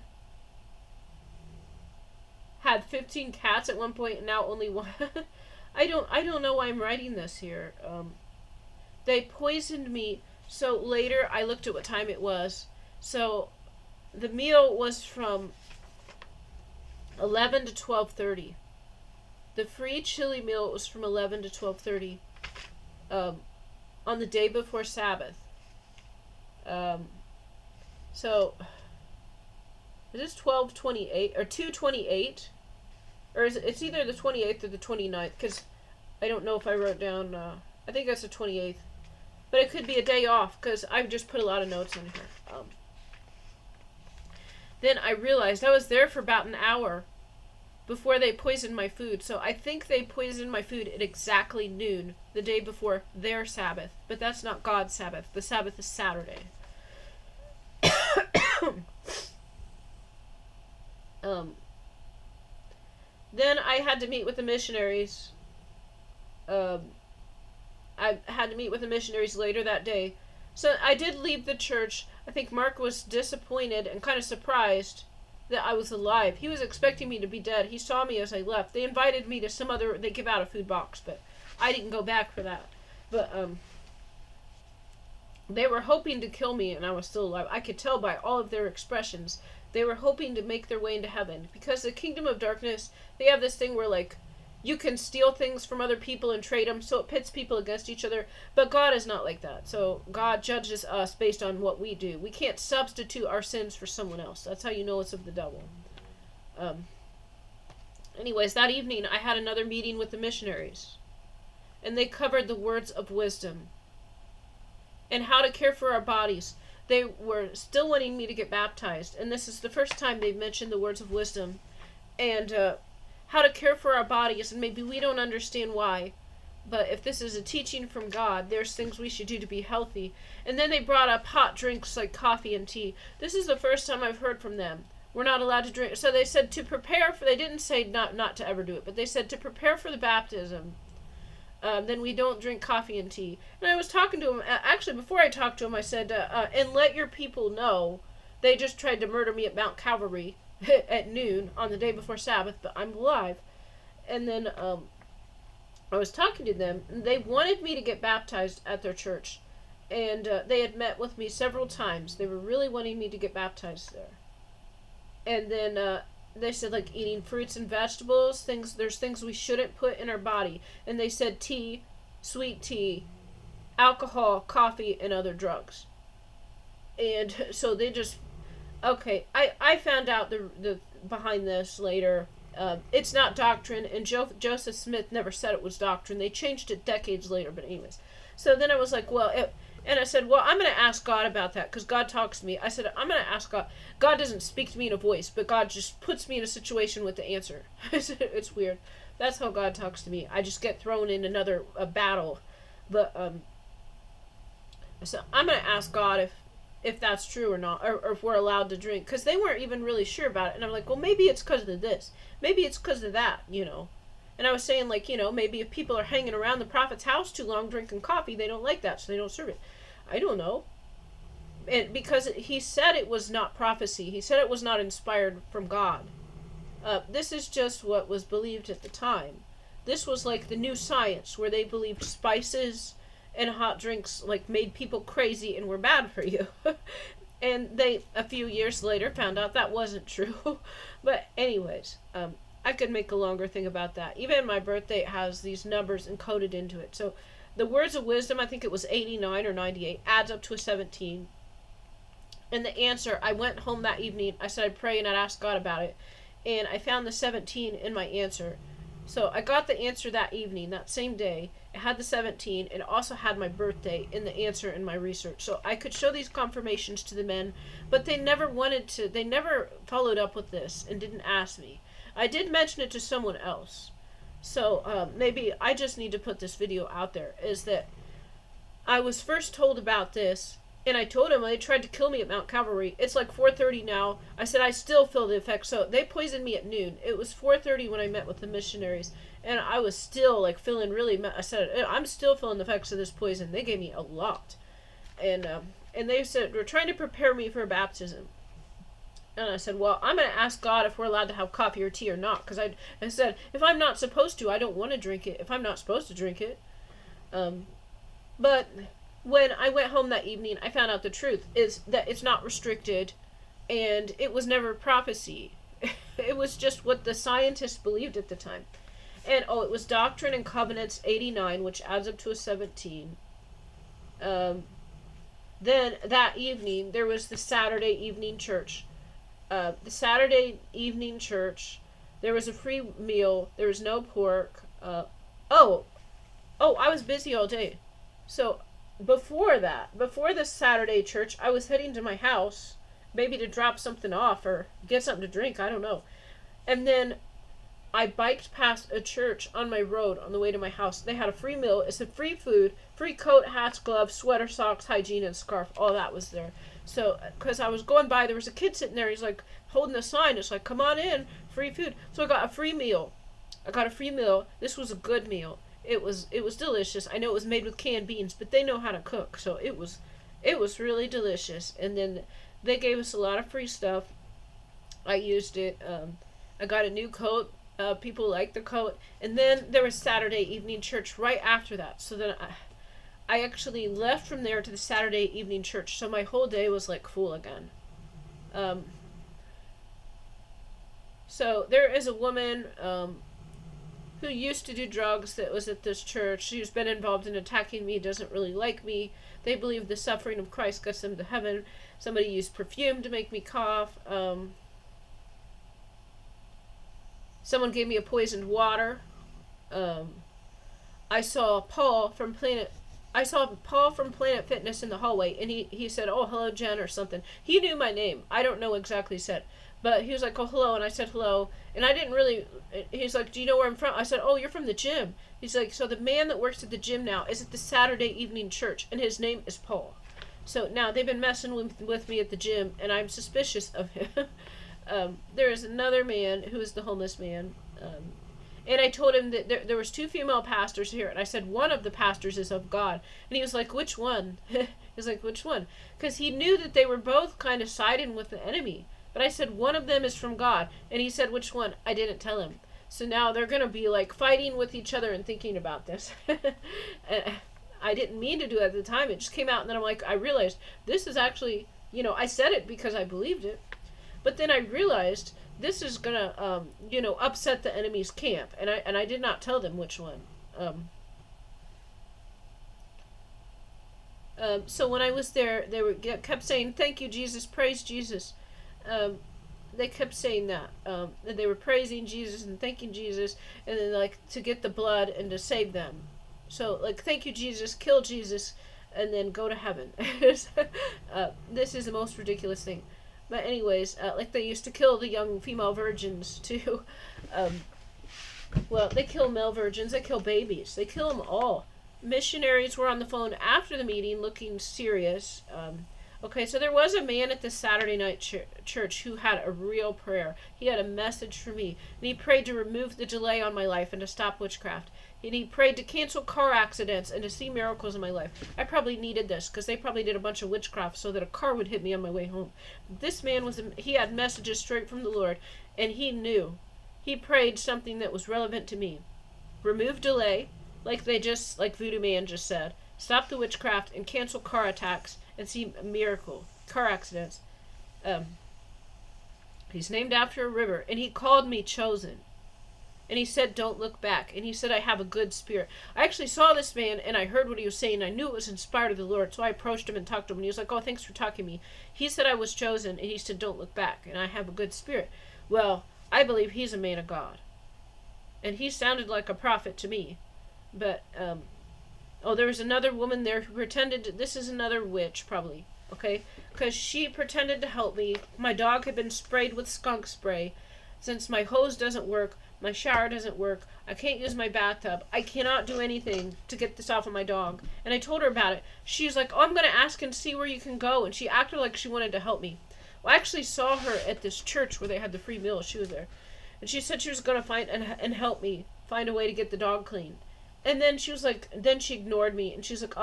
had 15 cats at one point and now only 1. I don't know why I'm writing this here. They poisoned me. So later I looked at what time it was. So the meal was from 11 to 12:30. The free chili meal was from 11 to 12:30. On the day before Sabbath. So is this 12:28 or 2:28? Or it's either the 28th or the 29th, because I don't know if I wrote down, I think that's the 28th. But it could be a day off, because I've just put a lot of notes in here. Then I realized I was there for about an hour before they poisoned my food. So I think they poisoned my food at exactly noon the day before their Sabbath. But that's not God's Sabbath. The Sabbath is Saturday. Then I had to meet with the missionaries. I had to meet with the missionaries later that day. So I did leave the church. I think Mark was disappointed and kind of surprised that I was alive. He was expecting me to be dead. He saw me as I left. They invited me to they give out a food box, but I didn't go back for that. But they were hoping to kill me and I was still alive. I could tell by all of their expressions. They were hoping to make their way into heaven. Because the kingdom of darkness, they have this thing where, like, you can steal things from other people and trade them, so it pits people against each other. But God is not like that. So God judges us based on what we do. We can't substitute our sins for someone else. That's how you know it's of the devil. Anyways, that evening I had another meeting with the missionaries. And they covered the words of wisdom. And how to care for our bodies. They were still wanting me to get baptized. And this is the first time they've mentioned the words of wisdom. And how to care for our bodies, and maybe we don't understand why, but if this is a teaching from God, there's things we should do to be healthy. And then they brought up hot drinks like coffee and tea. This is the first time I've heard from them we're not allowed to drink. So they said to prepare for, they didn't say not to ever do it, but they said to prepare for the baptism, then we don't drink coffee and tea. And I was talking to him, actually before I talked to him, I said, and let your people know, they just tried to murder me at Mount Calvary at noon on the day before Sabbath, but I'm alive. And then I was talking to them, and they wanted me to get baptized at their church. And they had met with me several times. They were really wanting me to get baptized there. And then they said, like, eating fruits and vegetables, there's things we shouldn't put in our body. And they said tea, sweet tea, alcohol, coffee, and other drugs. And so they just, okay, I found out the behind this later. It's not doctrine, and Joseph Smith never said it was doctrine. They changed it decades later, but anyways. So then I was like, and I said, well, I'm going to ask God about that, because God talks to me. I said, I'm going to ask God. God doesn't speak to me in a voice, but God just puts me in a situation with the answer. It's weird. That's how God talks to me. I just get thrown in another battle. But so I'm going to ask God if that's true or not, or if we're allowed to drink, because they weren't even really sure about it. And I'm like, well, maybe it's because of this. Maybe it's because of that, And I was saying, like, maybe if people are hanging around the prophet's house too long drinking coffee, they don't like that, so they don't serve it. I don't know. And because he said it was not prophecy. He said it was not inspired from God. This is just what was believed at the time. This was like the new science, where they believed spices and hot drinks, like, made people crazy and were bad for you. And they, a few years later, found out that wasn't true. But anyways, I could make a longer thing about that. Even my birthday has these numbers encoded into it. So the words of wisdom, I think it was 89 or 98, adds up to a 17. And the answer, I went home that evening, I said I'd pray and I'd ask God about it. And I found the 17 in my answer. So I got the answer that evening, that same day. It had the 17. It also had my birthday in the answer in my research. So I could show these confirmations to the men, but they never followed up with this and didn't ask me. I did mention it to someone else. So maybe I just need to put this video out there, is that I was first told about this, and I told him they tried to kill me at Mount Calvary. It's like 4:30 now. I said I still feel the effects. So they poisoned me at noon. It was 4:30 when I met with the missionaries, and I was still like feeling really. I said I'm still feeling the effects of this poison. They gave me a lot, and they said we're trying to prepare me for baptism. And I said, well, I'm going to ask God if we're allowed to have coffee or tea or not, because I said if I'm not supposed to, I don't want to drink it. If I'm not supposed to drink it, but when I went home that evening, I found out the truth is that it's not restricted, and it was never prophecy. It was just what the scientists believed at the time. And, it was Doctrine and Covenants 89, which adds up to a 17. Then, that evening, there was the Saturday evening church. The Saturday evening church, there was a free meal. There was no pork. I was busy all day. So, before the Saturday church, I was heading to my house, maybe to drop something off or get something to drink, I don't know. And then I biked past a church on my road on the way to my house. They had a free meal. It said free food, free coat, hats, gloves, sweater, socks, hygiene, and scarf. All that was there. So, because I was going by, there was a kid sitting there. He's like holding a sign. It's like, come on in, free food. So I got a free meal. This was a good meal. It was delicious. I know it was made with canned beans, but they know how to cook, so it was really delicious. And then they gave us a lot of free stuff. I used it. I got a new coat. People liked the coat. And then there was Saturday evening church right after that. So then I actually left from there to the Saturday evening church. So my whole day was like full again. So there is a woman who used to do drugs that was at this church. She's been involved in attacking me, doesn't really like me. They believe the suffering of Christ gets them to heaven. Somebody used perfume to make me cough. Someone gave me a poisoned water. I saw Paul from Planet Fitness in the hallway, and he said, "Oh, hello, Jen," or something. He knew my name. I don't know exactly what he said. But he was like, "Oh, hello," and I said hello. And I didn't really, he's like, "Do you know where I'm from?" I said, "Oh, you're from the gym." He's like, "So the man that works at the gym now is at the Saturday evening church, and his name is Paul." So now they've been messing with me at the gym, and I'm suspicious of him. there is another man who is the homeless man. And I told him that there was 2 female pastors here, and I said one of the pastors is of God, and he was like, "Which one?" He was like, "Which one?" Because he knew that they were both kind of siding with the enemy. But I said one of them is from God, and he said which one. I didn't tell him. So now they're gonna be like fighting with each other and thinking about this. I didn't mean to do it at the time. It just came out, and then I'm like, I realized this is actually, I said it because I believed it, but then I realized this is gonna, upset the enemy's camp, and I did not tell them which one. So when I was there, kept saying, "Thank you, Jesus, praise Jesus." They kept saying that, and they were praising Jesus and thanking Jesus, and then like to get the blood and to save them. So like, thank you, Jesus, kill Jesus, and then go to heaven. This is the most ridiculous thing. But anyways, like they used to kill the young female virgins too. Well, they kill male virgins, they kill babies, they kill them all. Missionaries were on the phone after the meeting looking serious. Okay, so there was a man at the Saturday night church who had a real prayer. He had a message for me, and he prayed to remove the delay on my life and to stop witchcraft. And he prayed to cancel car accidents and to see miracles in my life. I probably needed this because they probably did a bunch of witchcraft so that a car would hit me on my way home. This man he had messages straight from the Lord, and he knew. He prayed something that was relevant to me. Remove delay, like Voodoo Man just said. Stop the witchcraft and cancel car attacks and see car accidents. He's named after a river, and he called me chosen. And he said, "Don't look back." And he said, "I have a good spirit." I actually saw this man, and I heard what he was saying. I knew it was inspired of the Lord, so I approached him and talked to him. And he was like, "Oh, thanks for talking to me." He said I was chosen, and he said, "Don't look back," and I have a good spirit. Well, I believe he's a man of God. And he sounded like a prophet to me. But, there was another woman there who this is another witch, probably, okay? Because she pretended to help me. My dog had been sprayed with skunk spray. Since my hose doesn't work, my shower doesn't work, I can't use my bathtub, I cannot do anything to get this off of my dog. And I told her about it. She's like, "Oh, I'm going to ask and see where you can go." And she acted like she wanted to help me. Well, I actually saw her at this church where they had the free meals. She was there. And she said she was going to find and help me find a way to get the dog clean. And then she was like, then she ignored me, and she's like,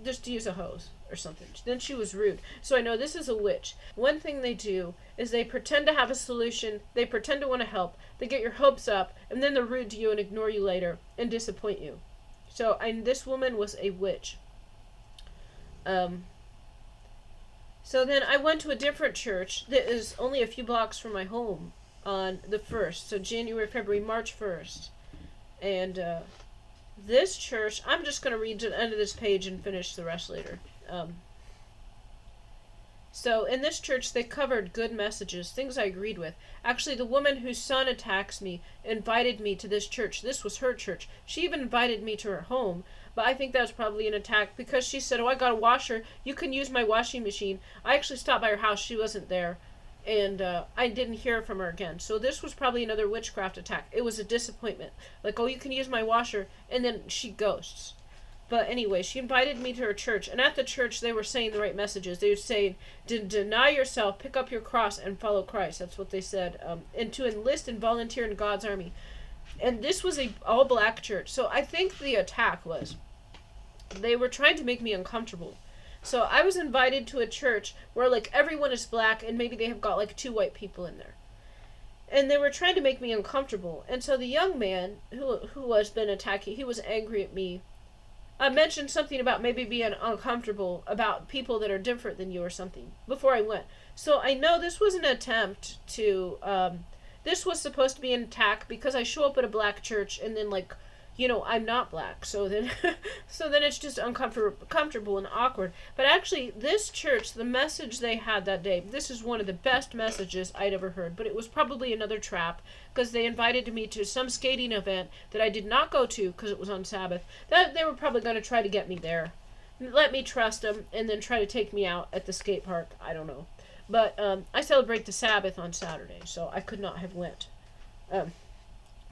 just use a hose or something. Then she was rude. So I know this is a witch. One thing they do is they pretend to have a solution, they pretend to want to help, they get your hopes up, and then they're rude to you and ignore you later and disappoint you. So this woman was a witch. So then I went to a different church that is only a few blocks from my home on the 1st. So January, February, March 1st. And, this church, I'm just going to read to the end of this page and finish the rest later. So in this church, they covered good messages, things I agreed with. Actually, the woman whose son attacks me invited me to this church. This was her church. She even invited me to her home, but I think that was probably an attack because she said, "Oh, I got a washer. You can use my washing machine." I actually stopped by her house. She wasn't there. And I didn't hear from her again. So this was probably another witchcraft attack. It was a disappointment. Like, "Oh, you can use my washer," and then she ghosts. But anyway, she invited me to her church. And at the church, they were saying the right messages. They were saying, deny yourself, pick up your cross, and follow Christ. That's what they said. And to enlist and volunteer in God's army. And this was a all-black church. So I think the attack was, they were trying to make me uncomfortable. So I was invited to a church where like everyone is black and maybe they have got like 2 white people in there. And they were trying to make me uncomfortable. And so the young man who has been attacking, he was angry at me. I mentioned something about maybe being uncomfortable about people that are different than you or something before I went. So I know this was an attempt to, this was supposed to be an attack because I show up at a black church and then like, I'm not black, so then it's just uncomfortable and awkward. But actually, this church, the message they had that day, this is one of the best messages I'd ever heard, but it was probably another trap, because they invited me to some skating event that I did not go to because it was on Sabbath. That they were probably going to try to get me there, let me trust them, and then try to take me out at the skate park. I don't know. But I celebrate the Sabbath on Saturday, so I could not have went.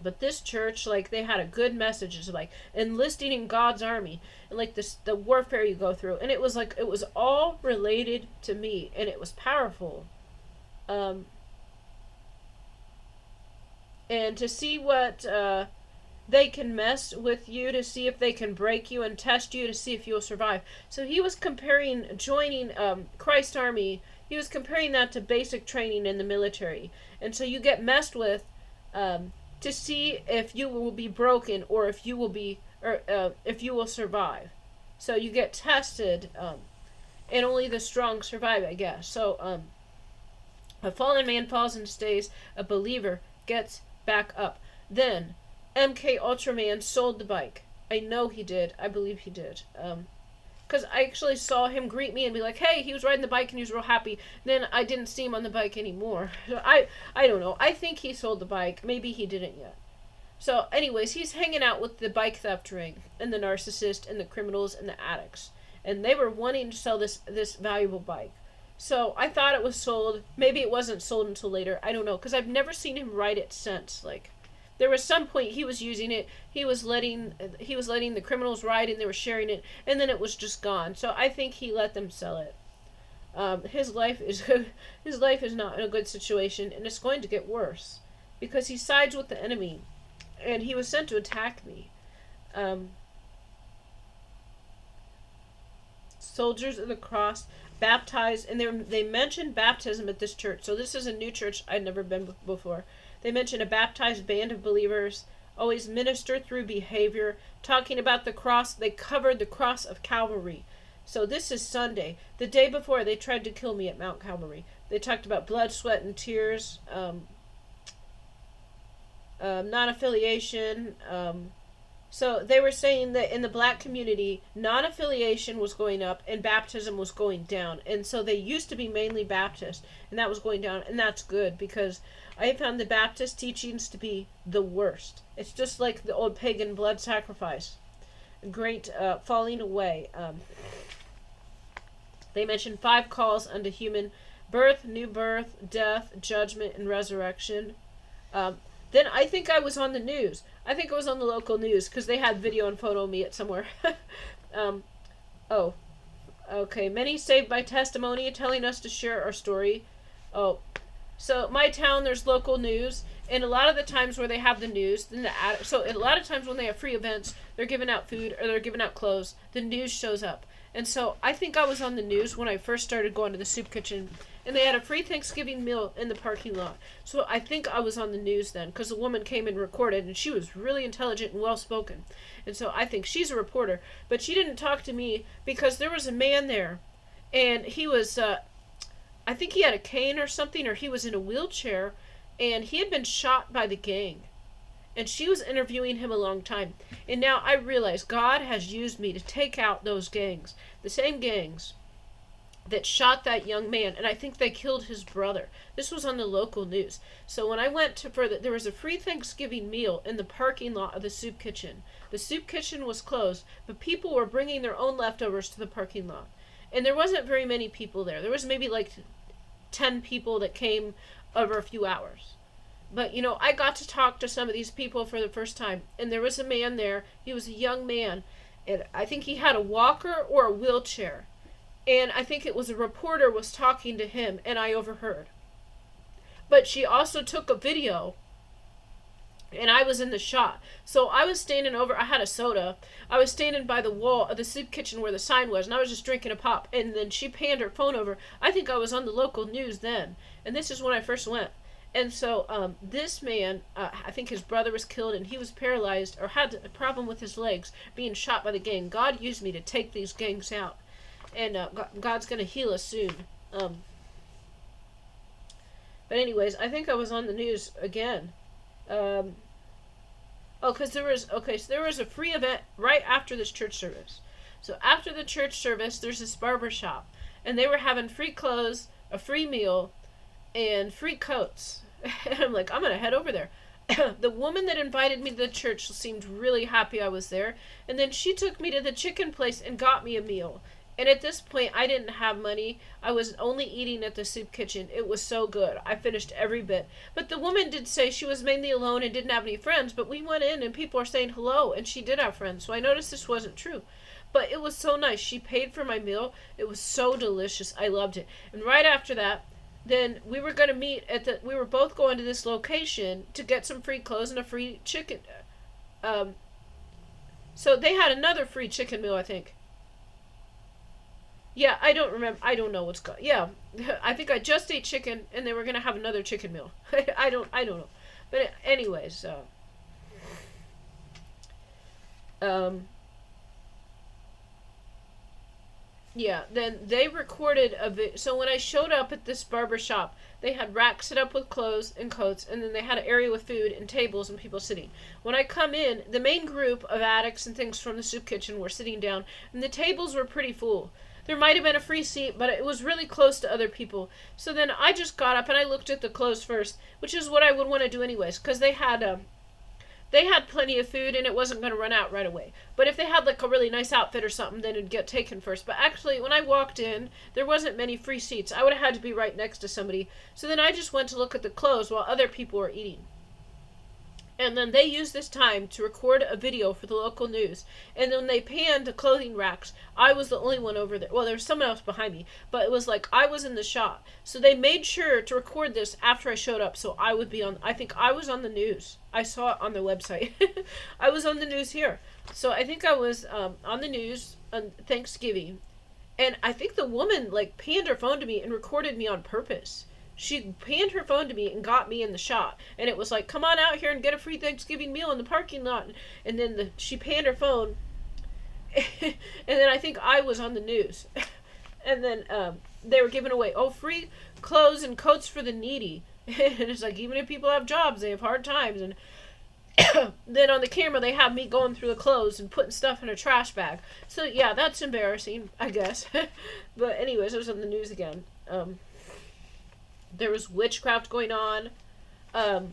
But this church, like, they had a good message. It's like enlisting in God's army and like the warfare you go through. And it was like, it was all related to me and it was powerful. and to see what they can mess with you, to see if they can break you and test you to see if you'll survive. So he was comparing joining Christ's army. He was comparing that to basic training in the military, and so you get messed with to see if you will be broken or if you will be or if you will survive. So you get tested, and only the strong survive, I guess. So a fallen man falls and stays. A believer gets back up. Then MK Ultraman sold the bike. I know he did. I believe he did. Because I actually saw him greet me and be like, hey, he was riding the bike and he was real happy. Then I didn't see him on the bike anymore. I don't know. I think he sold the bike. Maybe he didn't yet. So anyways, he's hanging out with the bike theft ring and the narcissist and the criminals and the addicts. And they were wanting to sell this valuable bike. So I thought it was sold. Maybe it wasn't sold until later. I don't know. Because I've never seen him ride it since. Like, there was some point he was using it. He was letting the criminals ride, and they were sharing it, and then it was just gone. So I think he let them sell it. His life is not in a good situation, and it's going to get worse because he sides with the enemy, and he was sent to attack me. Soldiers of the cross, baptized, and they mentioned baptism at this church. So this is a new church I'd never been before. They mention a baptized band of believers, always minister through behavior, talking about the cross. They covered the cross of Calvary. So this is Sunday. The day before, they tried to kill me at Mount Calvary. They talked about blood, sweat, and tears, non-affiliation. So they were saying that in the black community, non-affiliation was going up and baptism was going down. And so they used to be mainly Baptist, and that was going down. And that's good because I found the Baptist teachings to be the worst. It's just like the old pagan blood sacrifice. Great falling away. They mentioned 5 calls unto human birth, new birth, death, judgment, and resurrection. Then I think I was on the news. I think I was on the local news because they had video and photo of me at somewhere. Oh, okay. Many saved by testimony, telling us to share our story. Oh, so my town, there's local news, and a lot of the times where they have the news, then so a lot of times when they have free events, they're giving out food or they're giving out clothes. The news shows up, and so I think I was on the news when I first started going to the soup kitchen. And they had a free Thanksgiving meal in the parking lot. So I think I was on the news then, because a woman came and recorded, and she was really intelligent and well-spoken. And so I think she's a reporter. But she didn't talk to me because there was a man there, and he was, I think he had a cane or something, or he was in a wheelchair, and he had been shot by the gang. And she was interviewing him a long time. And now I realize God has used me to take out those gangs, the same gangs that shot that young man, and I think they killed his brother. This was on the local news. So when I went to there was a free Thanksgiving meal in the parking lot of the soup kitchen. The soup kitchen was closed, but people were bringing their own leftovers to the parking lot. And there wasn't very many people there. There was maybe like 10 people that came over a few hours. But, you know, I got to talk to some of these people for the first time, and there was a man there. He was a young man, and I think he had a walker or a wheelchair. And I think it was a reporter was talking to him, and I overheard. But she also took a video, and I was in the shot. So I was standing over, I had a soda. I was standing by the wall of the soup kitchen where the sign was, and I was just drinking a pop. And then she panned her phone over. I think I was on the local news then. And this is when I first went. And so this man, I think his brother was killed, and he was paralyzed or had a problem with his legs, being shot by the gang. God used me to take these gangs out. And God's going to heal us soon. But anyways, I think I was on the news again. Because there was a free event right after this church service. So after the church service, there's this barber shop. And they were having free clothes, a free meal, and free coats. And I'm like, I'm going to head over there. The woman that invited me to the church seemed really happy I was there. And then she took me to the chicken place and got me a meal. And at this point, I didn't have money. I was only eating at the soup kitchen. It was so good. I finished every bit. But the woman did say she was mainly alone and didn't have any friends. But we went in and people were saying hello. And she did have friends. So I noticed this wasn't true. But it was so nice. She paid for my meal. It was so delicious. I loved it. And right after that, then we were going to meet we were both going to this location to get some free clothes and a free chicken. Um, so they had another free chicken meal, I think. Yeah, I don't remember. I don't know what's going. Yeah, I think I just ate chicken, and they were gonna have another chicken meal. I don't know. But anyways, um, yeah. Then they recorded so when I showed up at this barber shop, they had racks set up with clothes and coats, and then they had an area with food and tables and people sitting. When I come in, the main group of addicts and things from the soup kitchen were sitting down, and the tables were pretty full. There might have been a free seat, but it was really close to other people. So then I just got up and I looked at the clothes first, which is what I would want to do anyways, because they had plenty of food and it wasn't going to run out right away. But if they had like a really nice outfit or something, then it'd get taken first. But actually, when I walked in, there wasn't many free seats. I would have had to be right next to somebody. So then I just went to look at the clothes while other people were eating. And then they used this time to record a video for the local news. And then they panned the clothing racks. I was the only one over there. Well, there was someone else behind me, but it was like I was in the shot. So they made sure to record this after I showed up, so I would be on. I think I was on the news. I saw it on their website. I was on the news here. So I think I was on the news on Thanksgiving. And I think the woman like panned her phone to me and recorded me on purpose. She panned her phone to me and got me in the shot. And it was like, come on out here and get a free Thanksgiving meal in the parking lot. And then she panned her phone. And then I think I was on the news. And then they were giving away, free clothes and coats for the needy. And it's like, even if people have jobs, they have hard times. And then on the camera, they have me going through the clothes and putting stuff in a trash bag. So, yeah, that's embarrassing, I guess. But anyways, it was on the news again. There was witchcraft going on. There's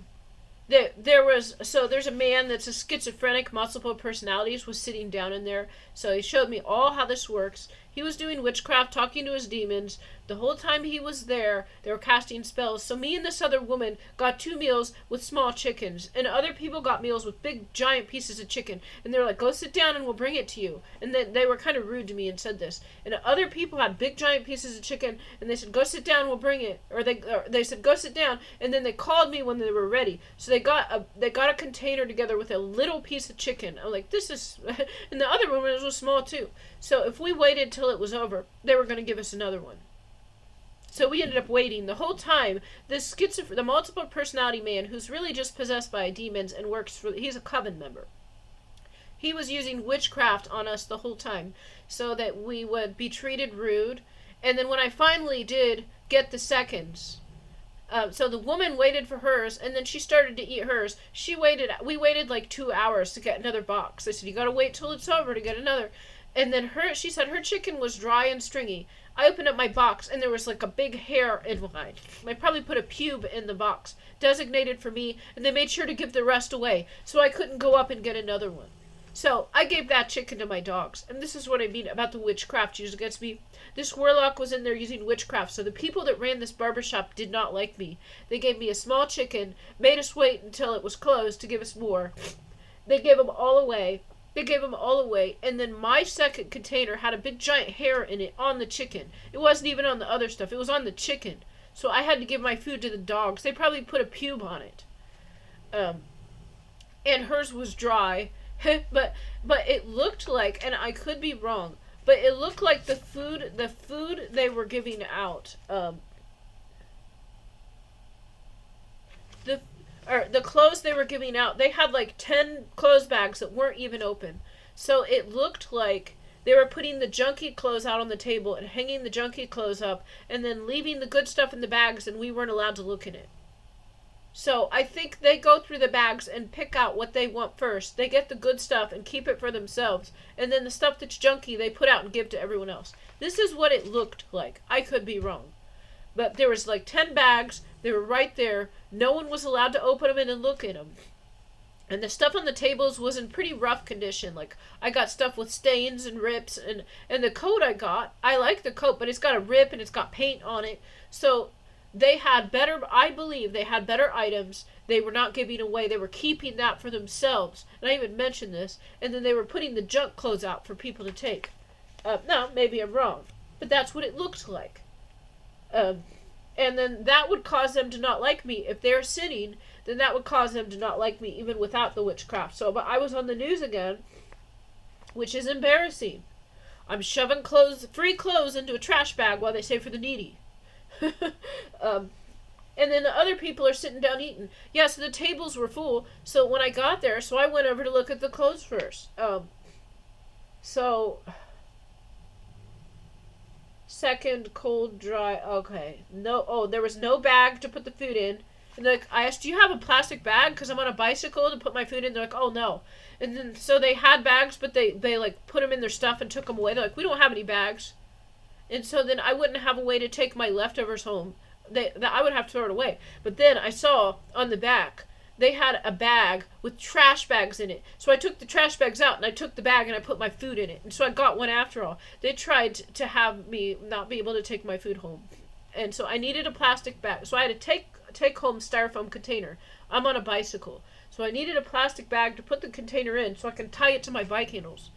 a man that's a schizophrenic, multiple personalities, was sitting down in there. So he showed me all how this works. He was doing witchcraft, talking to his demons. The whole time he was there, they were casting spells. So me and this other woman got 2 meals with small chickens. And other people got meals with big, giant pieces of chicken. And they were like, go sit down and we'll bring it to you. And then they were kind of rude to me and said this. And other people had big, giant pieces of chicken. And they said, go sit down, we'll bring it. Or they said, go sit down. And then they called me when they were ready. So they got a container together with a little piece of chicken. I'm like, this is... And the other one was small too. So if we waited till it was over, they were going to give us another one. So we ended up waiting the whole time. The multiple personality man, who's really just possessed by demons and he's a coven member. He was using witchcraft on us the whole time so that we would be treated rude. And then when I finally did get the seconds, so the woman waited for hers, and then she started to eat hers. We waited like 2 hours to get another box. I said, you gotta wait till it's over to get another. And then she said her chicken was dry and stringy. I opened up my box, and there was like a big hair in mine. I probably put a pube in the box, designated for me, and they made sure to give the rest away, so I couldn't go up and get another one. So I gave that chicken to my dogs, and this is what I mean about the witchcraft used against me. This warlock was in there using witchcraft, so the people that ran this barbershop did not like me. They gave me a small chicken, made us wait until it was closed to give us more. They gave them all away. And then my second container had a big giant hair in it on the chicken. It wasn't even on the other stuff. It was on the chicken. So I had to give my food to the dogs. They probably put a pube on it. And hers was dry. but it looked like, and I could be wrong, but it looked like the food they were giving out, the clothes they were giving out, they had like 10 clothes bags that weren't even open. So it looked like they were putting the junky clothes out on the table and hanging the junky clothes up and then leaving the good stuff in the bags, and we weren't allowed to look in it. So I think they go through the bags and pick out what they want first. They get the good stuff and keep it for themselves. And then the stuff that's junky, they put out and give to everyone else. This is what it looked like. I could be wrong. But there was like 10 bags. They were right there. No one was allowed to open them and look in them. And the stuff on the tables was in pretty rough condition. Like, I got stuff with stains and rips. And the coat I like the coat, but it's got a rip and it's got paint on it. So... I believe they had better items. They were not giving away. They were keeping that for themselves. And I even mentioned this. And then they were putting the junk clothes out for people to take. No, maybe I'm wrong. But that's what it looked like. And then that would cause them to not like me. If they're sinning, then that would cause them to not like me even without the witchcraft. So, but I was on the news again, which is embarrassing. I'm shoving free clothes into a trash bag while they say for the needy. And then the other people are sitting down eating. Yeah, so the tables were full. So when I got there, so I went over to look at the clothes first. So second, cold, dry. Okay. No, oh, there was no bag to put the food in. And like, I asked, do you have a plastic bag? Because I'm on a bicycle to put my food in. They're like, oh, no. And then, so they had bags, but they like, put them in their stuff and took them away. They're like, we don't have any bags. And so then I wouldn't have a way to take my leftovers home. I would have to throw it away. But then I saw on the back, they had a bag with trash bags in it. So I took the trash bags out and I took the bag and I put my food in it. And so I got one after all. They tried to have me not be able to take my food home. And so I needed a plastic bag. So I had to take home styrofoam container. I'm on a bicycle. So I needed a plastic bag to put the container in so I can tie it to my bike handles.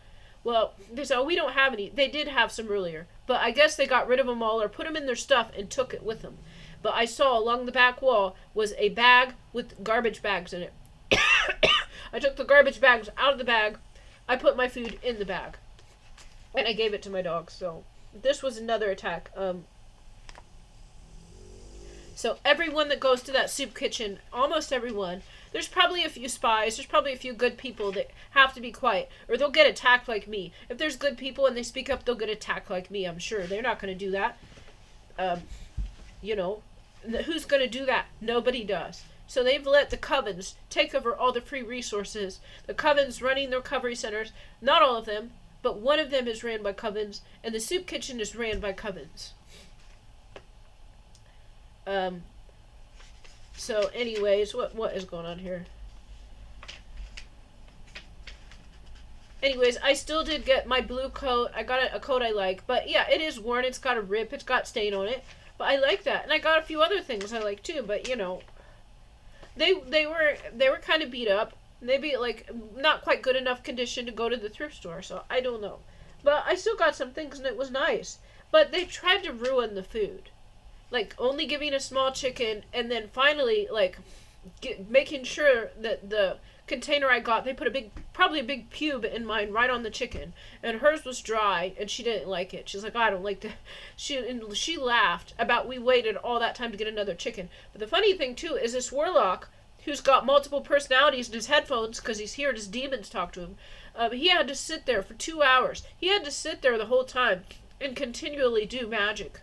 Well, they said, oh, we don't have any. They did have some earlier. But I guess they got rid of them all or put them in their stuff and took it with them. But I saw along the back wall was a bag with garbage bags in it. I took the garbage bags out of the bag. I put my food in the bag. And I gave it to my dog. So this was another attack. So everyone that goes to that soup kitchen, almost everyone, there's probably a few spies, there's probably a few good people that have to be quiet, or they'll get attacked like me. If there's good people and they speak up, they'll get attacked like me, I'm sure. They're not going to do that. Who's going to do that? Nobody does. So they've let the covens take over all the free resources. The covens running their recovery centers, not all of them, but one of them is ran by covens, and the soup kitchen is ran by covens. So anyways, what is going on here? Anyways, I still did get my blue coat. I got a coat I like, but yeah, it is worn. It's got a rip. It's got stain on it. But I like that, and I got a few other things I like too. But they were kind of beat up. Maybe like not quite good enough condition to go to the thrift store. So I don't know. But I still got some things, and it was nice. But they tried to ruin the food, like only giving a small chicken, and then finally like making sure that the container I got, they put probably a big pube in mine right on the chicken, and hers was dry and she didn't like it. She's like, oh, I don't like that. She laughed about we waited all that time to get another chicken. But the funny thing too is this warlock who's got multiple personalities in his headphones because he's hearing his demons talk to him. He had to sit there for 2 hours. He had to sit there the whole time and continually do magic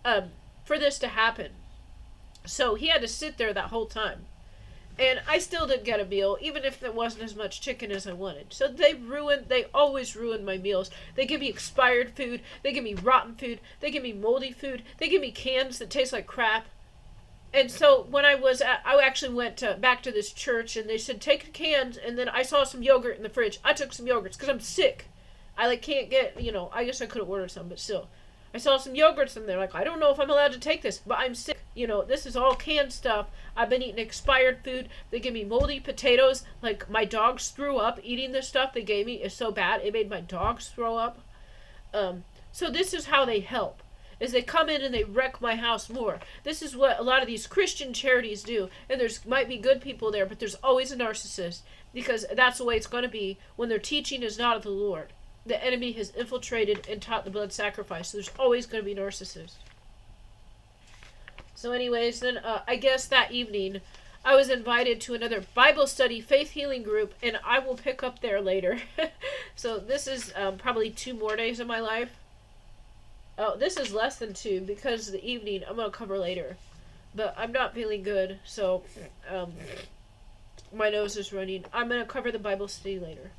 for this to happen. So he had to sit there that whole time. And I still didn't get a meal, even if there wasn't as much chicken as I wanted. So they always ruin my meals. They give me expired food. They give me rotten food. They give me moldy food. They give me cans that taste like crap. And so when I actually went back to this church, and they said, take the cans, and then I saw some yogurt in the fridge. I took some yogurts, because I'm sick. I can't get, I guess I could have ordered some, but still. I saw some yogurts in there, like, I don't know if I'm allowed to take this, but I'm sick. This is all canned stuff. I've been eating expired food. They give me moldy potatoes. Like, my dogs threw up eating this stuff they gave me. It's so bad, it made my dogs throw up. So this is how they help, is they come in and they wreck my house more. This is what a lot of these Christian charities do. And might be good people there, but there's always a narcissist, because that's the way it's going to be when their teaching is not of the Lord. The enemy has infiltrated and taught the blood sacrifice. So there's always going to be narcissists. So anyways, then I guess that evening I was invited to another Bible study faith healing group, and I will pick up there later. So this is probably 2 more days of my life. Oh, this is less than 2 because the evening I'm going to cover later. But I'm not feeling good, so my nose is running. I'm going to cover the Bible study later.